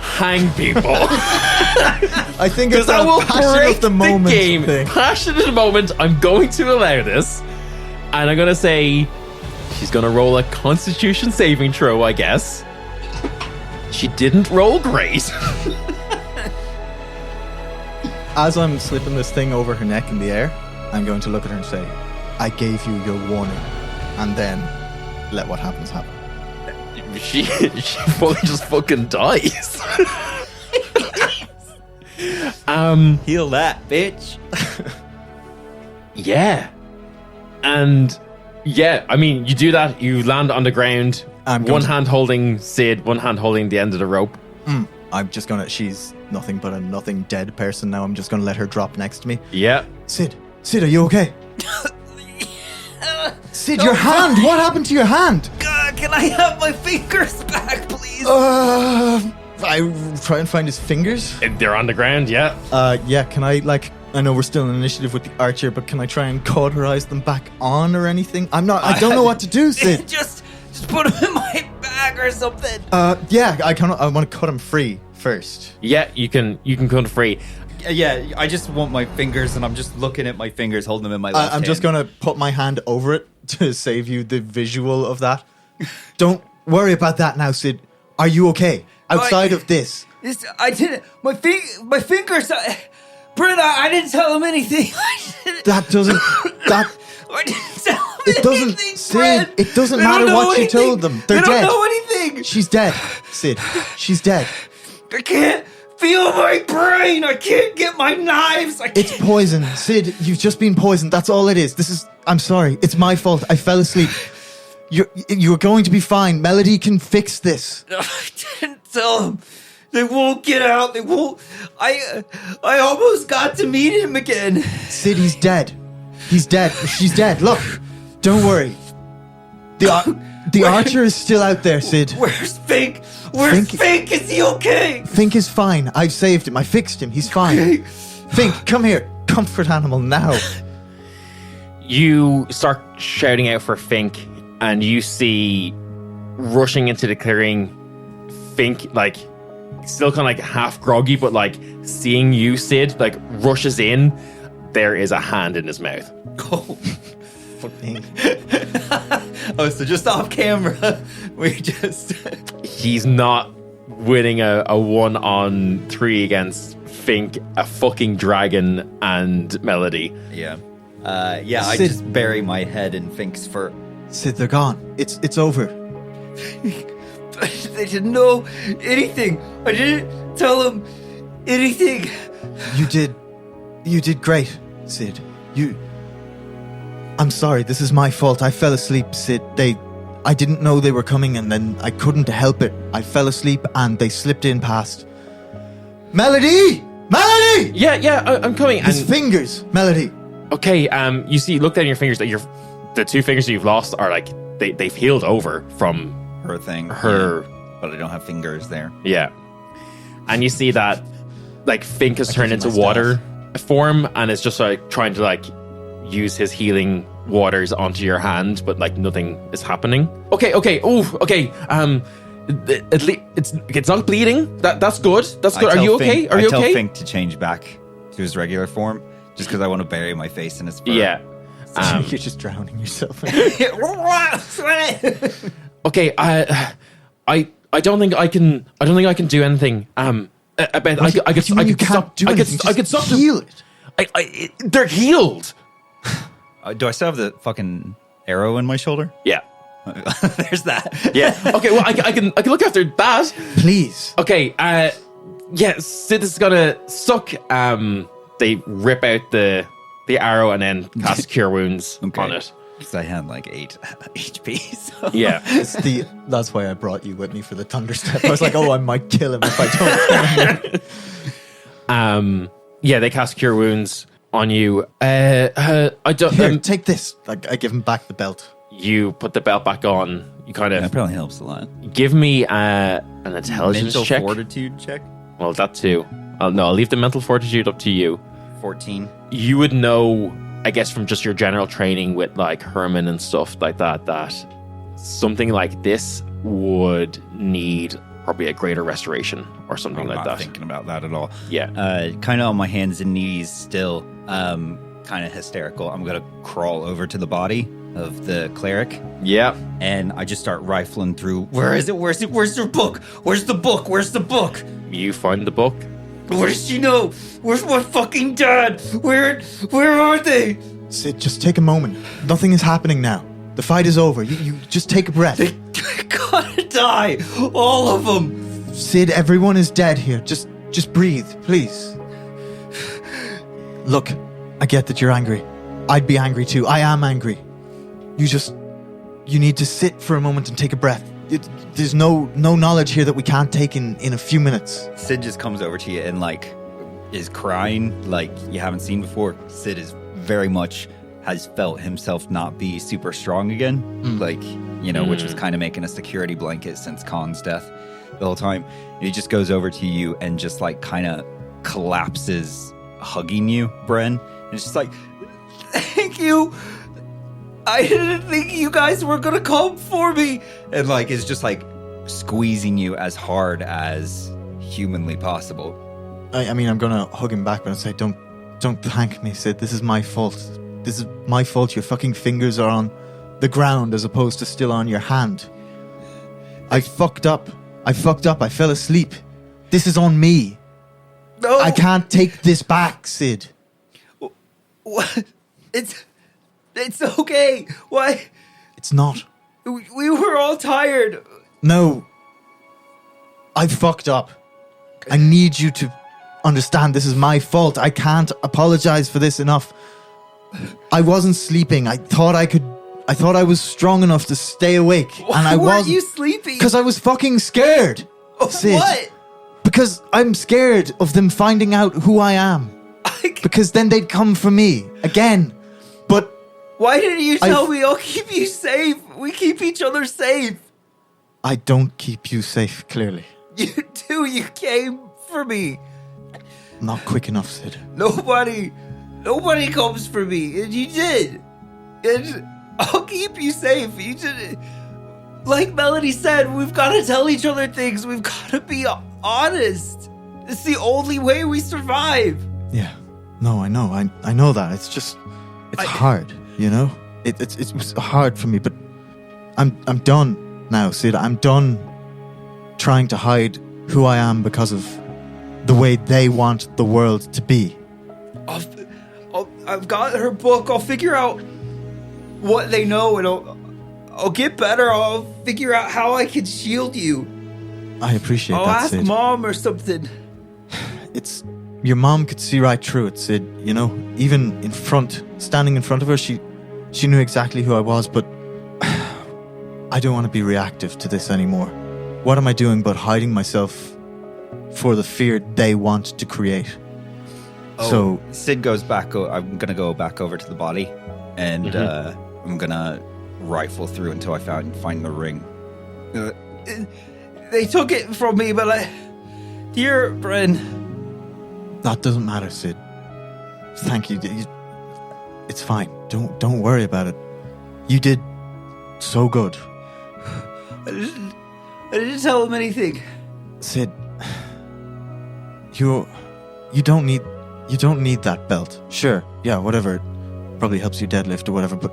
hang people. I think it's I a will passion break of the moment game. thing. Passion of the moment. I'm going to allow this. And I'm going to say she's going to roll a Constitution saving throw, I guess. She didn't roll great. As I'm slipping this thing over her neck in the air, I'm going to look at her and say, I gave you your warning, and then let what happens happen. She just fucking dies. Heal that, bitch. Yeah. And yeah, I mean, you do that, you land on the ground, one hand holding Sid, one hand holding the end of the rope. I'm just gonna, she's nothing but a nothing dead person now. I'm just gonna let her drop next to me. Yeah. Sid, are you okay? Sid, your hand! What happened to your hand? God, can I have my fingers back, please? I try and find his fingers. They're on the ground, yeah. Yeah, can I, like, I know we're still in initiative with the archer, but can I try and cauterize them back on or anything? I don't know what to do, Sid. Just put them in my bag or something. Yeah, I want to cut him free first. Yeah, you can cut free. Yeah, I just want my fingers, and I'm just looking at my fingers, holding them in my left I'm hand. just going to put my hand over it to save you the visual of that. Don't worry about that now, Sid. Are you okay? Outside of this. I didn't. My fingers. Bren, I didn't tell him anything. That doesn't. I didn't tell him It doesn't. anything, Sid, Bren. it doesn't They don't matter know what you anything. told them. They're they dead. don't know anything. She's dead, Sid. She's dead. I can't feel my brain. I can't get my knives. It's poison, Sid. You've just been poisoned. That's all it is. I'm sorry. It's my fault. I fell asleep. You're going to be fine. Melody can fix this. I didn't tell him. They won't get out. They won't. I almost got to meet him again. Sid, he's dead. He's dead. She's dead. Look, don't worry. The archer is still out there, Sid. Where's Fink? Where's Fink? Is he okay? Fink is fine. I've saved him. I fixed him. He's fine. Okay. Fink, come here. Comfort animal now. You start shouting out for Fink, and you see rushing into the clearing Fink, like still kind of like half groggy, but like seeing you, Sid, like rushes in. There is a hand in his mouth. Oh. Oh, so just off camera, we just... He's not winning a 1-on-3 against Fink, a fucking dragon, and Melody. Yeah. I Sid. just bury my head in Fink's fur. Sid, they're gone. It's over. They didn't know anything. I didn't tell them anything. You did great, Sid. I'm sorry, this is my fault. I fell asleep, Sid. I didn't know they were coming, and then I couldn't help it. I fell asleep and they slipped in past. Melody! Melody! Yeah, I'm coming. His And fingers, Melody. okay, you see, look down your fingers. That the 2 fingers that you've lost are like they've healed over from Her thing. her. But I don't have fingers there. Yeah, and you see that like Fink has turned into give you my water form and is just like trying to like use his healing waters onto your hand, but like nothing is happening. Okay. At least it's not bleeding. That's good. That's good. Are you okay? Are you I tell okay? Fink to change back to his regular form, just because I want to bury my face in his fur. Yeah. You're just drowning yourself. Okay. I don't think I can. I don't think I can do anything. I bet I could. I could stop. Do I anything. could stop. Just heal it. They're healed. Do I still have the fucking arrow in my shoulder? Yeah. There's that. Yeah. Okay. Well, I can look after that. Please. Okay. Yeah. Sid is gonna suck. They rip out the arrow and then cast Cure Wounds on it. Because I had like 8 HP. So. Yeah. That's why I brought you with me for the thunder step. I was like, I might kill him if I don't. Yeah. They cast Cure Wounds on you. I don't. Here, take this. I give him back the belt. You put the belt back on. You kind of That probably helps a lot. give me an intelligence Mental check. fortitude check? Well, that too. I'll leave the mental fortitude up to you. 14. You would know, I guess, from just your general training with like Herman and stuff like that, that something like this would need probably a greater restoration or something I'm like not that. thinking about that at all. Yeah. Kind of on my hands and knees still, kind of hysterical. I'm going to crawl over to the body of the cleric. Yeah. And I just start rifling through. Where is it? Where's the book? Where's the book? Where's the book? You find the book. Where does she know? Where's my fucking dad? Where are they? Sid, just take a moment. Nothing is happening now. The fight is over. You just take a breath. They gotta die. All of them. Sid, everyone is dead here. Just breathe, please. Look, I get that you're angry. I'd be angry too. I am angry. You need to sit for a moment and take a breath. There's no knowledge here that we can't take in a few minutes. Sid just comes over to you and like is crying like you haven't seen before. Sid is very much has felt himself not be super strong again. Like, you know, which was kind of making a security blanket since Khan's death the whole time. And he just goes over to you and just like kind of collapses, hugging you, Bren. And it's just like, thank you. I didn't think you guys were gonna come for me. And like is just like squeezing you as hard as humanly possible. I mean, I'm gonna hug him back, but I say, don't thank me, Sid. This is my fault. This is my fault. Your fucking fingers are on the ground as opposed to still on your hand. I fucked up. I fell asleep. This is on me. No, I can't take this back, Sid. What? It's okay. Why? It's not. We were all tired. No. I fucked up. I need you to understand this is my fault. I can't apologize for this enough. I wasn't sleeping. I thought I was strong enough to stay awake. And I wasn't. Why were you sleeping? Because I was fucking scared. Sid. What? Because I'm scared of them finding out who I am. Because then they'd come for me again. But why didn't you tell me I'll keep you safe? We keep each other safe. I don't keep you safe, clearly. You do. You came for me. Not quick enough, Sid. Nobody comes for me. And you did. And I'll keep you safe. You did. Like Melody said, we've got to tell each other things. We've got to be honest. It's the only way we survive. Yeah. No, I know. I know that. It's just, it's hard, you know? It was hard for me, but I'm done now, Sid. I'm done trying to hide who I am because of the way they want the world to be. I've got her book. I'll figure out what they know, and I'll get better. I'll figure out how I can shield you. I appreciate I'll that, ask Sid. Mom or something. Your mom could see right through it, Sid. You know, even standing in front of her, she knew exactly who I was, but I don't want to be reactive to this anymore. What am I doing but hiding myself for the fear they want to create? So Sid goes back. I'm gonna go back over to the body, and I'm gonna rifle through until I find the ring. They took it from me, but dear Bren. That doesn't matter, Sid. Thank you. It's fine. Don't worry about it. You did so good. I didn't tell him anything. Sid, you don't need that belt. Sure, yeah, whatever. It probably helps you deadlift or whatever, but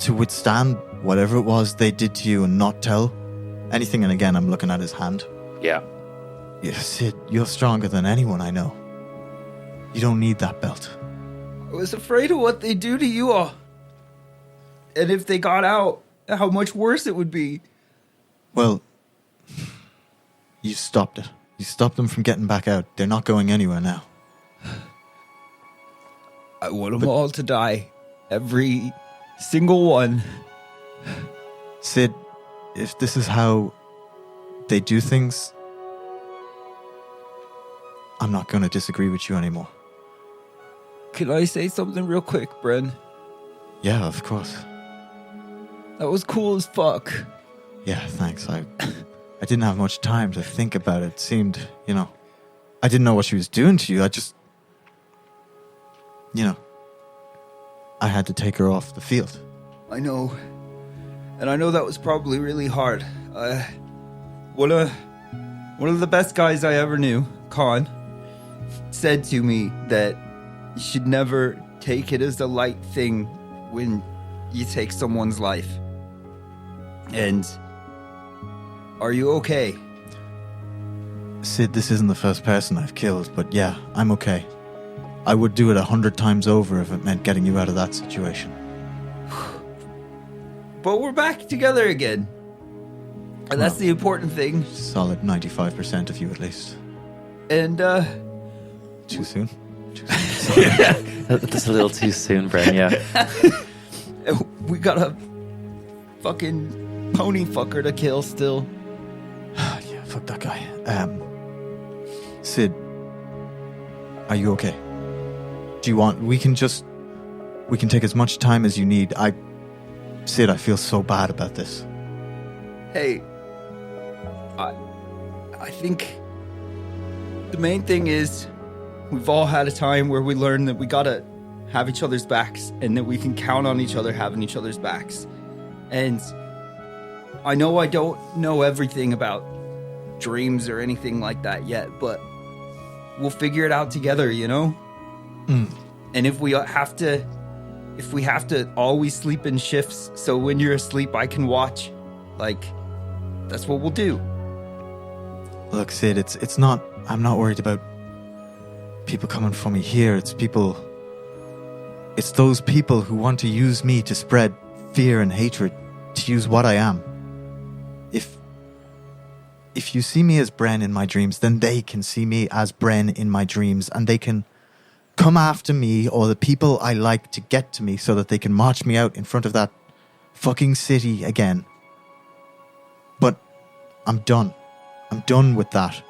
to withstand whatever it was they did to you and not tell anything, and again, I'm looking at his hand. Yeah, Sid, you're stronger than anyone I know. You don't need that belt. I was afraid of what they do to you all. And if they got out, how much worse it would be. Well, you stopped it. You stopped them from getting back out. They're not going anywhere now. I want them all to die. Every single one. Sid, if this is how they do things, I'm not going to disagree with you anymore. Can I say something real quick, Bren? Yeah, of course. That was cool as fuck. Yeah, thanks. I didn't have much time to think about it. It seemed, I didn't know what she was doing to you. I just, I had to take her off the field. I know. And I know that was probably really hard. One of the best guys I ever knew, Khan, said to me that you should never take it as a light thing when you take someone's life. And are you okay? Sid, this isn't the first person I've killed, but yeah, I'm okay. I would do it 100 times over if it meant getting you out of that situation. But we're back together again. And that's the important thing. Solid 95% of you at least. And, Too soon? That's a little too soon, Bren, yeah. we got a fucking pony fucker to kill still. Yeah, fuck that guy. Sid, are you okay? Do you want... We can take as much time as you need. Sid, I feel so bad about this. Hey, I think the main thing is we've all had a time where we learn that we gotta have each other's backs and that we can count on each other having each other's backs. And I know I don't know everything about dreams or anything like that yet, but we'll figure it out together, you know? And if we have to always sleep in shifts, so when you're asleep I can watch, like, that's what we'll do. Look, Sid, it's not... I'm not worried about people coming for me here. It's those people who want to use me to spread fear and hatred, to use what I am. If you see me as Bren in my dreams, then they can see me as Bren in my dreams, and they can come after me or the people I like to get to me so that they can march me out in front of that fucking city again. But I'm done. I'm done with that.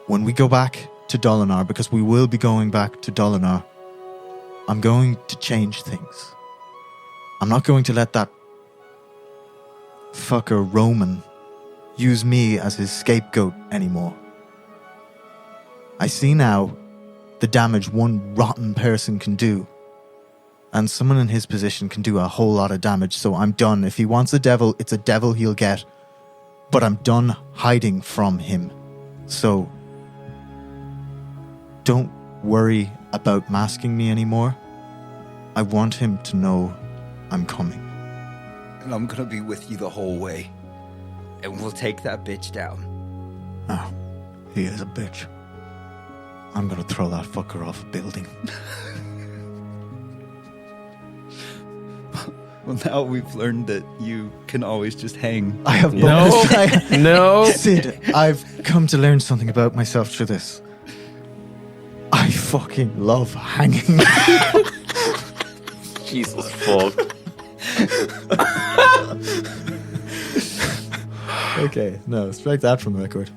When we go back to Dolinar, because we will be going back to Dolinar, I'm going to change things. I'm not going to let that fucker Roman use me as his scapegoat anymore. I see now the damage one rotten person can do, and someone in his position can do a whole lot of damage, so I'm done. If he wants a devil, it's a devil he'll get, but I'm done hiding from him. So don't worry about masking me anymore. I want him to know I'm coming. And I'm gonna be with you the whole way. And we'll take that bitch down. Oh, he is a bitch. I'm gonna throw that fucker off a building. Well, now we've learned that you can always just hang. I have No. Sid, I've come to learn something about myself through this. I fucking love hanging. Jesus fuck. Okay, no, strike that from the record.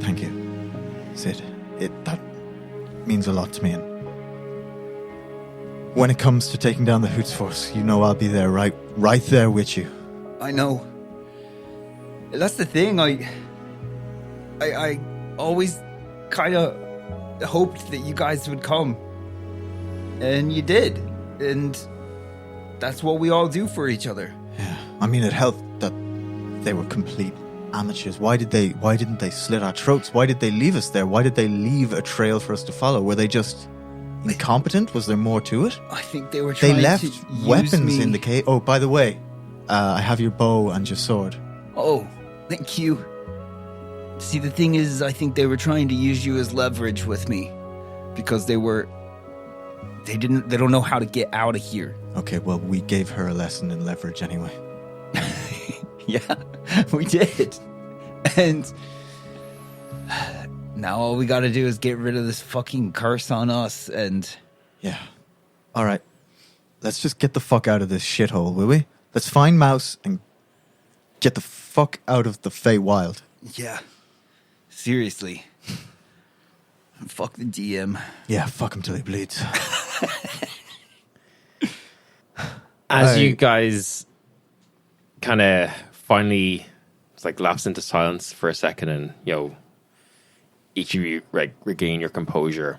Thank you, Sid. That means a lot to me. And when it comes to taking down the Hoots Force, you know I'll be there, right there with you. I know. That's the thing. I always kind of hoped that you guys would come, and you did, and that's what we all do for each other. Yeah, I mean, it helped that they were complete amateurs. Why didn't they slit our throats? Why did they leave us there? Why did they leave a trail for us to follow? Were they just incompetent? Was there more to it? I think they were trying They left to use weapons me. in the cave. Oh, by the way, I have your bow and your sword. Oh, thank you. See, the thing is, I think they were trying to use you as leverage with me, because they don't know how to get out of here. Okay, well, we gave her a lesson in leverage anyway. Yeah, we did. And now all we gotta do is get rid of this fucking curse on us, and... Yeah. All right. Let's just get the fuck out of this shithole, will we? Let's find Mouse and get the fuck out of the Faewild. Yeah. Seriously. Fuck the DM. Yeah, fuck him till he bleeds. As you guys kind of finally lapse into silence for a second, and each of you regain your composure,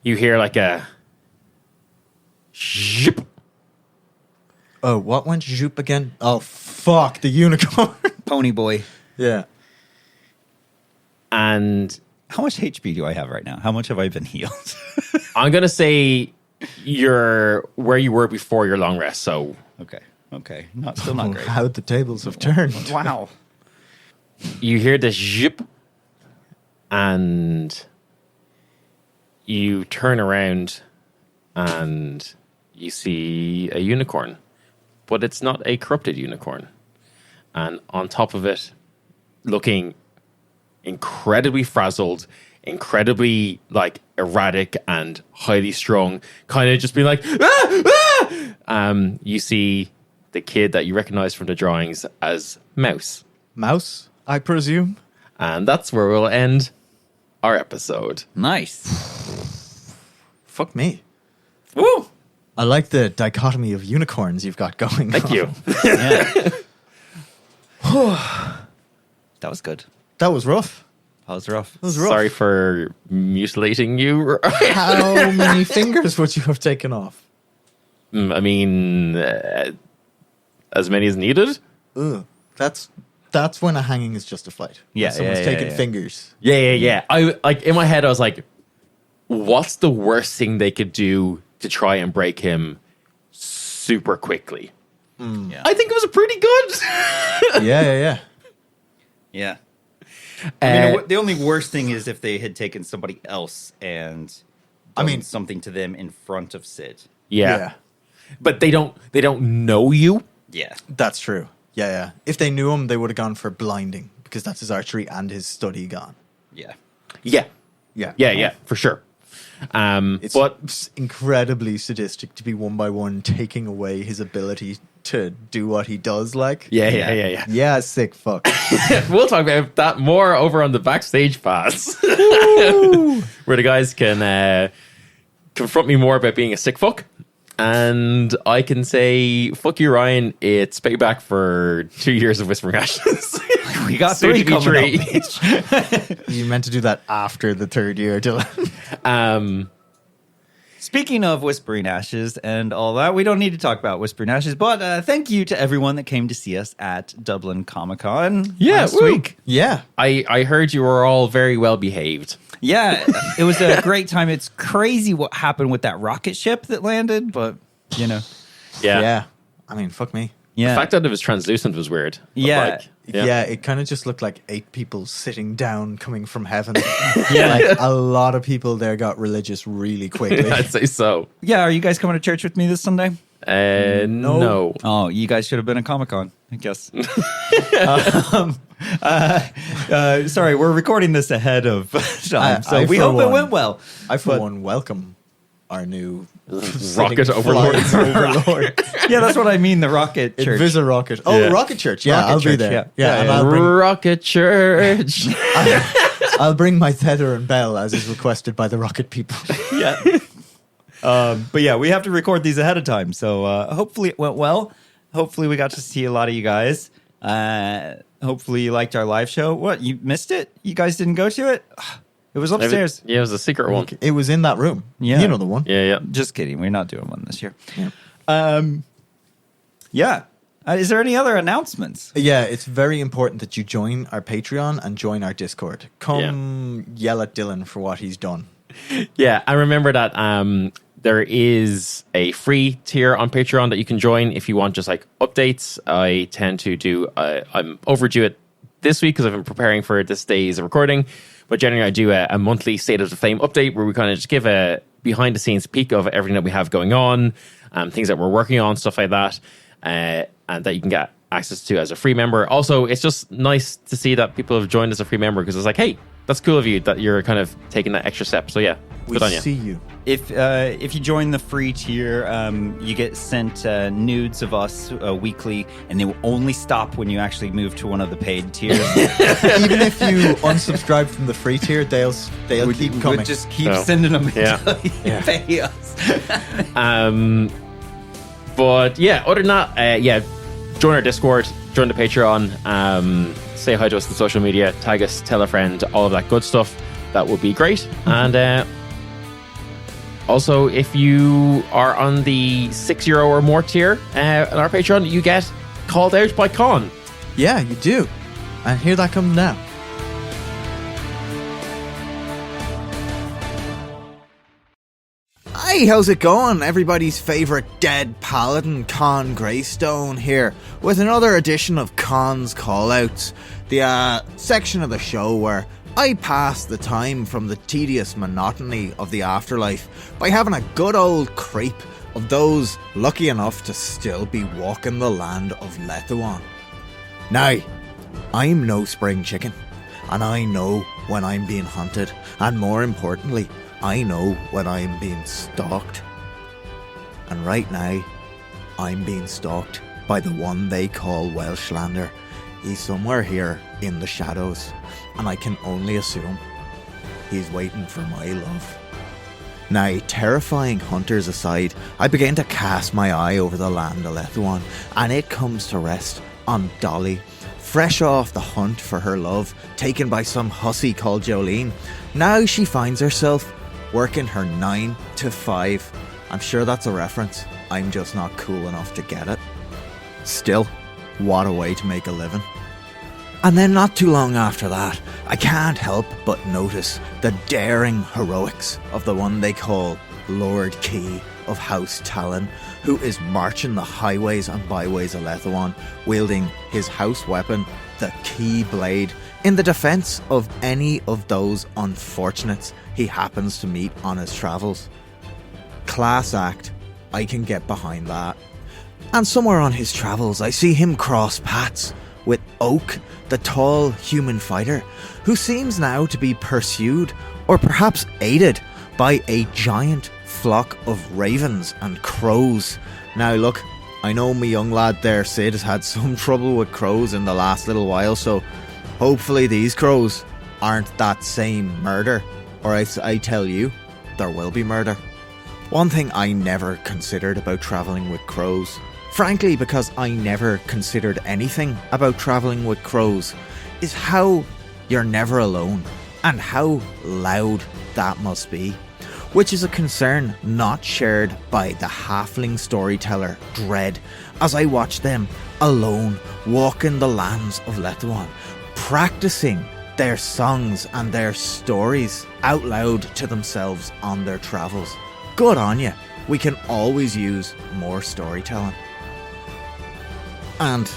you hear a zip. Oh, what went zoop again? Oh, fuck, the unicorn. Pony boy. Yeah. And How much HP do I have right now? How much have I been healed? I'm gonna say you're where you were before your long rest. So Okay. Still not great. How the tables have turned. Wow. you hear this zip, and you turn around and you see a unicorn, but it's not a corrupted unicorn. And on top of it, looking incredibly frazzled, incredibly like erratic and highly strung, kind of just being like, you see the kid that you recognize from the drawings as Mouse. Mouse, I presume. And that's where we'll end our episode. Nice. Fuck me. Woo! I like the dichotomy of unicorns you've got going. Thank you. Yeah. That was good. That was rough. That was rough. Sorry for mutilating you. How many fingers would you have taken off? I mean, as many as needed. Ugh. That's when a hanging is justified. Yeah, When someone's taking fingers. Yeah. I like in my head. I was like, "What's the worst thing they could do to try and break him super quickly?" Yeah. I think it was pretty good. Yeah. Yeah. I mean, the only worst thing is if they had taken somebody else and done something to them in front of Sid. Yeah. But they don't know you. Yeah. That's true. Yeah. If they knew him, they would have gone for blinding because that's his archery and his study gone. Yeah. Yeah, for sure. It's incredibly sadistic to be one by one taking away his ability to do what he does. Like, yeah. Sick fuck. We'll talk about that more over on the backstage pass, where the guys can confront me more about being a sick fuck. And I can say, fuck you, Ryan. It's payback for 2 years of Whispering Ashes. We got 3 coming up. You meant to do that after the 3rd year, Dylan. Speaking of Whispering Ashes and all that, we don't need to talk about Whispering Ashes, but thank you to everyone that came to see us at Dublin Comic Con last week. Yeah. I heard you were all very well behaved. Yeah, it was a great time. It's crazy what happened with that rocket ship that landed, but, you know. Yeah. I mean, fuck me. Yeah. The fact that it was translucent was weird. But Yeah. Yeah, it kind of just looked like 8 people sitting down coming from heaven. Like a lot of people there got religious really quickly. I'd say so. Yeah, are you guys coming to church with me this Sunday? No. Oh, you guys should have been a Comic-Con, I guess. Sorry, we're recording this ahead of time, so we hope it went well. I, for one, welcome our new rocket overlord. Yeah, that's what I mean, the rocket church. Visa Rocket. Oh, Yeah. Rocket Church. Yeah, Rocket I'll Church, be there. yeah. And I'll bring, Rocket Church. I'll bring my tether and bell as is requested by the Rocket people. Yeah. But yeah, we have to record these ahead of time, so hopefully it went well. Hopefully we got to see a lot of you guys. Hopefully you liked our live show. What, you missed it? You guys didn't go to it? It was upstairs. Yeah, it was a secret one. It was in that room. Yeah. You know the one. Yeah. Just kidding. We're not doing one this year. Yeah. Is there any other announcements? Yeah, it's very important that you join our Patreon and join our Discord. Come yell at Dylan for what he's done. Yeah, I remember that there is a free tier on Patreon that you can join if you want just like updates. I tend to do, I'm overdue it this week because I've been preparing for this day's recording. But generally, I do a monthly State of the Flame update where we kind of just give a behind-the-scenes peek of everything that we have going on, things that we're working on, stuff like that, and that you can get access to as a free member. Also, it's just nice to see that people have joined as a free member because it's like, hey, that's cool of you that you're kind of taking that extra step. So yeah, We good on you. see you. If you join the free tier, you get sent nudes of us weekly, and they will only stop when you actually move to one of the paid tiers. Even if you unsubscribe from the free tier, they'll keep coming. We'll just keep sending them until you pay us. But yeah, other than that, join our Discord, join the Patreon, say hi to us on social media, tag us, tell a friend, all of that good stuff. That would be great. And also, if you are on the €6 or more tier on our Patreon, you get called out by Con. Yeah, you do. And here that comes now. Hi, how's it going? Everybody's favourite dead paladin, Con Greystone, here with another edition of Con's Callouts, the section of the show where I pass the time from the tedious monotony of the afterlife by having a good old creep of those lucky enough to still be walking the land of Lethuan. Now, I'm no spring chicken, and I know when I'm being hunted, and more importantly, I know when I'm being stalked. And right now, I'm being stalked by the one they call Welshlander. He's somewhere here in the shadows, and I can only assume he's waiting for my love. Now, terrifying hunters aside, I begin to cast my eye over the land of Lethuan, and it comes to rest on Dolly, fresh off the hunt for her love, taken by some hussy called Jolene. Now she finds herself working her 9 to 5. I'm sure that's a reference. I'm just not cool enough to get it. Still, what a way to make a living. And then not too long after that, I can't help but notice the daring heroics of the one they call Lord Key of House Talon, who is marching the highways and byways of Lethuan, wielding his house weapon, the Key Blade, in the defence of any of those unfortunates he happens to meet on his travels. Class act, I can get behind that. And somewhere on his travels I see him cross paths with Oak, the tall human fighter, who seems now to be pursued, or perhaps aided, by a giant flock of ravens and crows. Now look, I know my young lad there, Sid, has had some trouble with crows in the last little while, so hopefully these crows aren't that same murder, or I tell you, there will be murder. One thing I never considered about travelling with crows, frankly because I never considered anything about travelling with crows, is how you're never alone, and how loud that must be, which is a concern not shared by the halfling storyteller Dread, as I watch them alone walking the lands of Lethuan, practicing their songs and their stories out loud to themselves on their travels. Good on you. We can always use more storytelling. And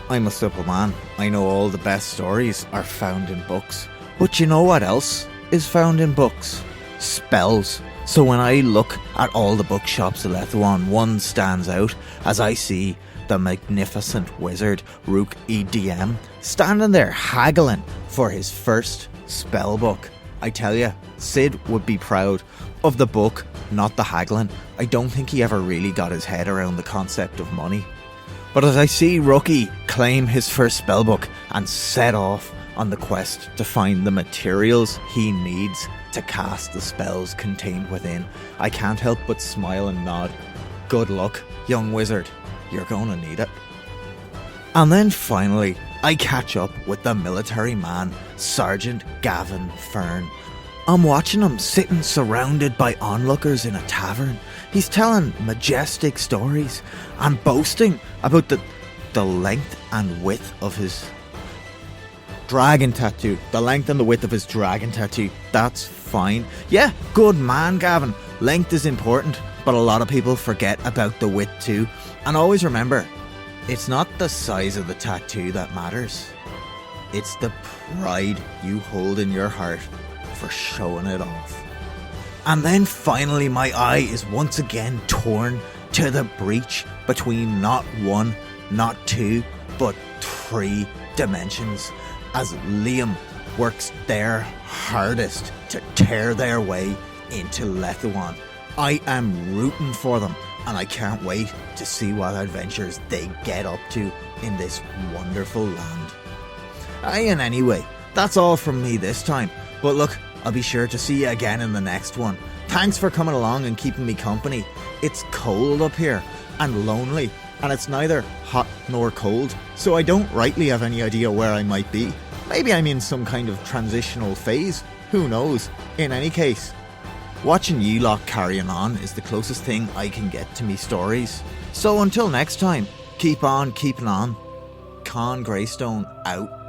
I'm a simple man. I know all the best stories are found in books. But you know what else is found in books? Spells. So when I look at all the bookshops of Lethuan, one stands out as I see the magnificent wizard Rook EDM standing there haggling for his first spell book. I tell you, Sid would be proud of the book, not the haggling. I don't think he ever really got his head around the concept of money. But as I see Rookie claim his first spellbook and set off on the quest to find the materials he needs to cast the spells contained within, I can't help but smile and nod. Good luck, young wizard. You're gonna need it. And then finally, I catch up with the military man, Sergeant Gavin Fern. I'm watching him sitting surrounded by onlookers in a tavern. He's telling majestic stories and boasting about the length and width of his dragon tattoo. The length and the width of his dragon tattoo. That's fine. Yeah, good man, Gavin. Length is important, but a lot of people forget about the width too. And always remember, it's not the size of the tattoo that matters. It's the pride you hold in your heart for showing it off. And then finally my eye is once again torn to the breach between not one, not two, but 3 dimensions, as Liam works their hardest to tear their way into Lethuan. I am rooting for them, and I can't wait to see what adventures they get up to in this wonderful land. And anyway, that's all from me this time. But look, I'll be sure to see you again in the next one. Thanks for coming along and keeping me company. It's cold up here, and lonely, and it's neither hot nor cold, so I don't rightly have any idea where I might be. Maybe I'm in some kind of transitional phase. Who knows? In any case, watching you lot carrying on is the closest thing I can get to me stories. So until next time, keep on keeping on. Con Greystone out.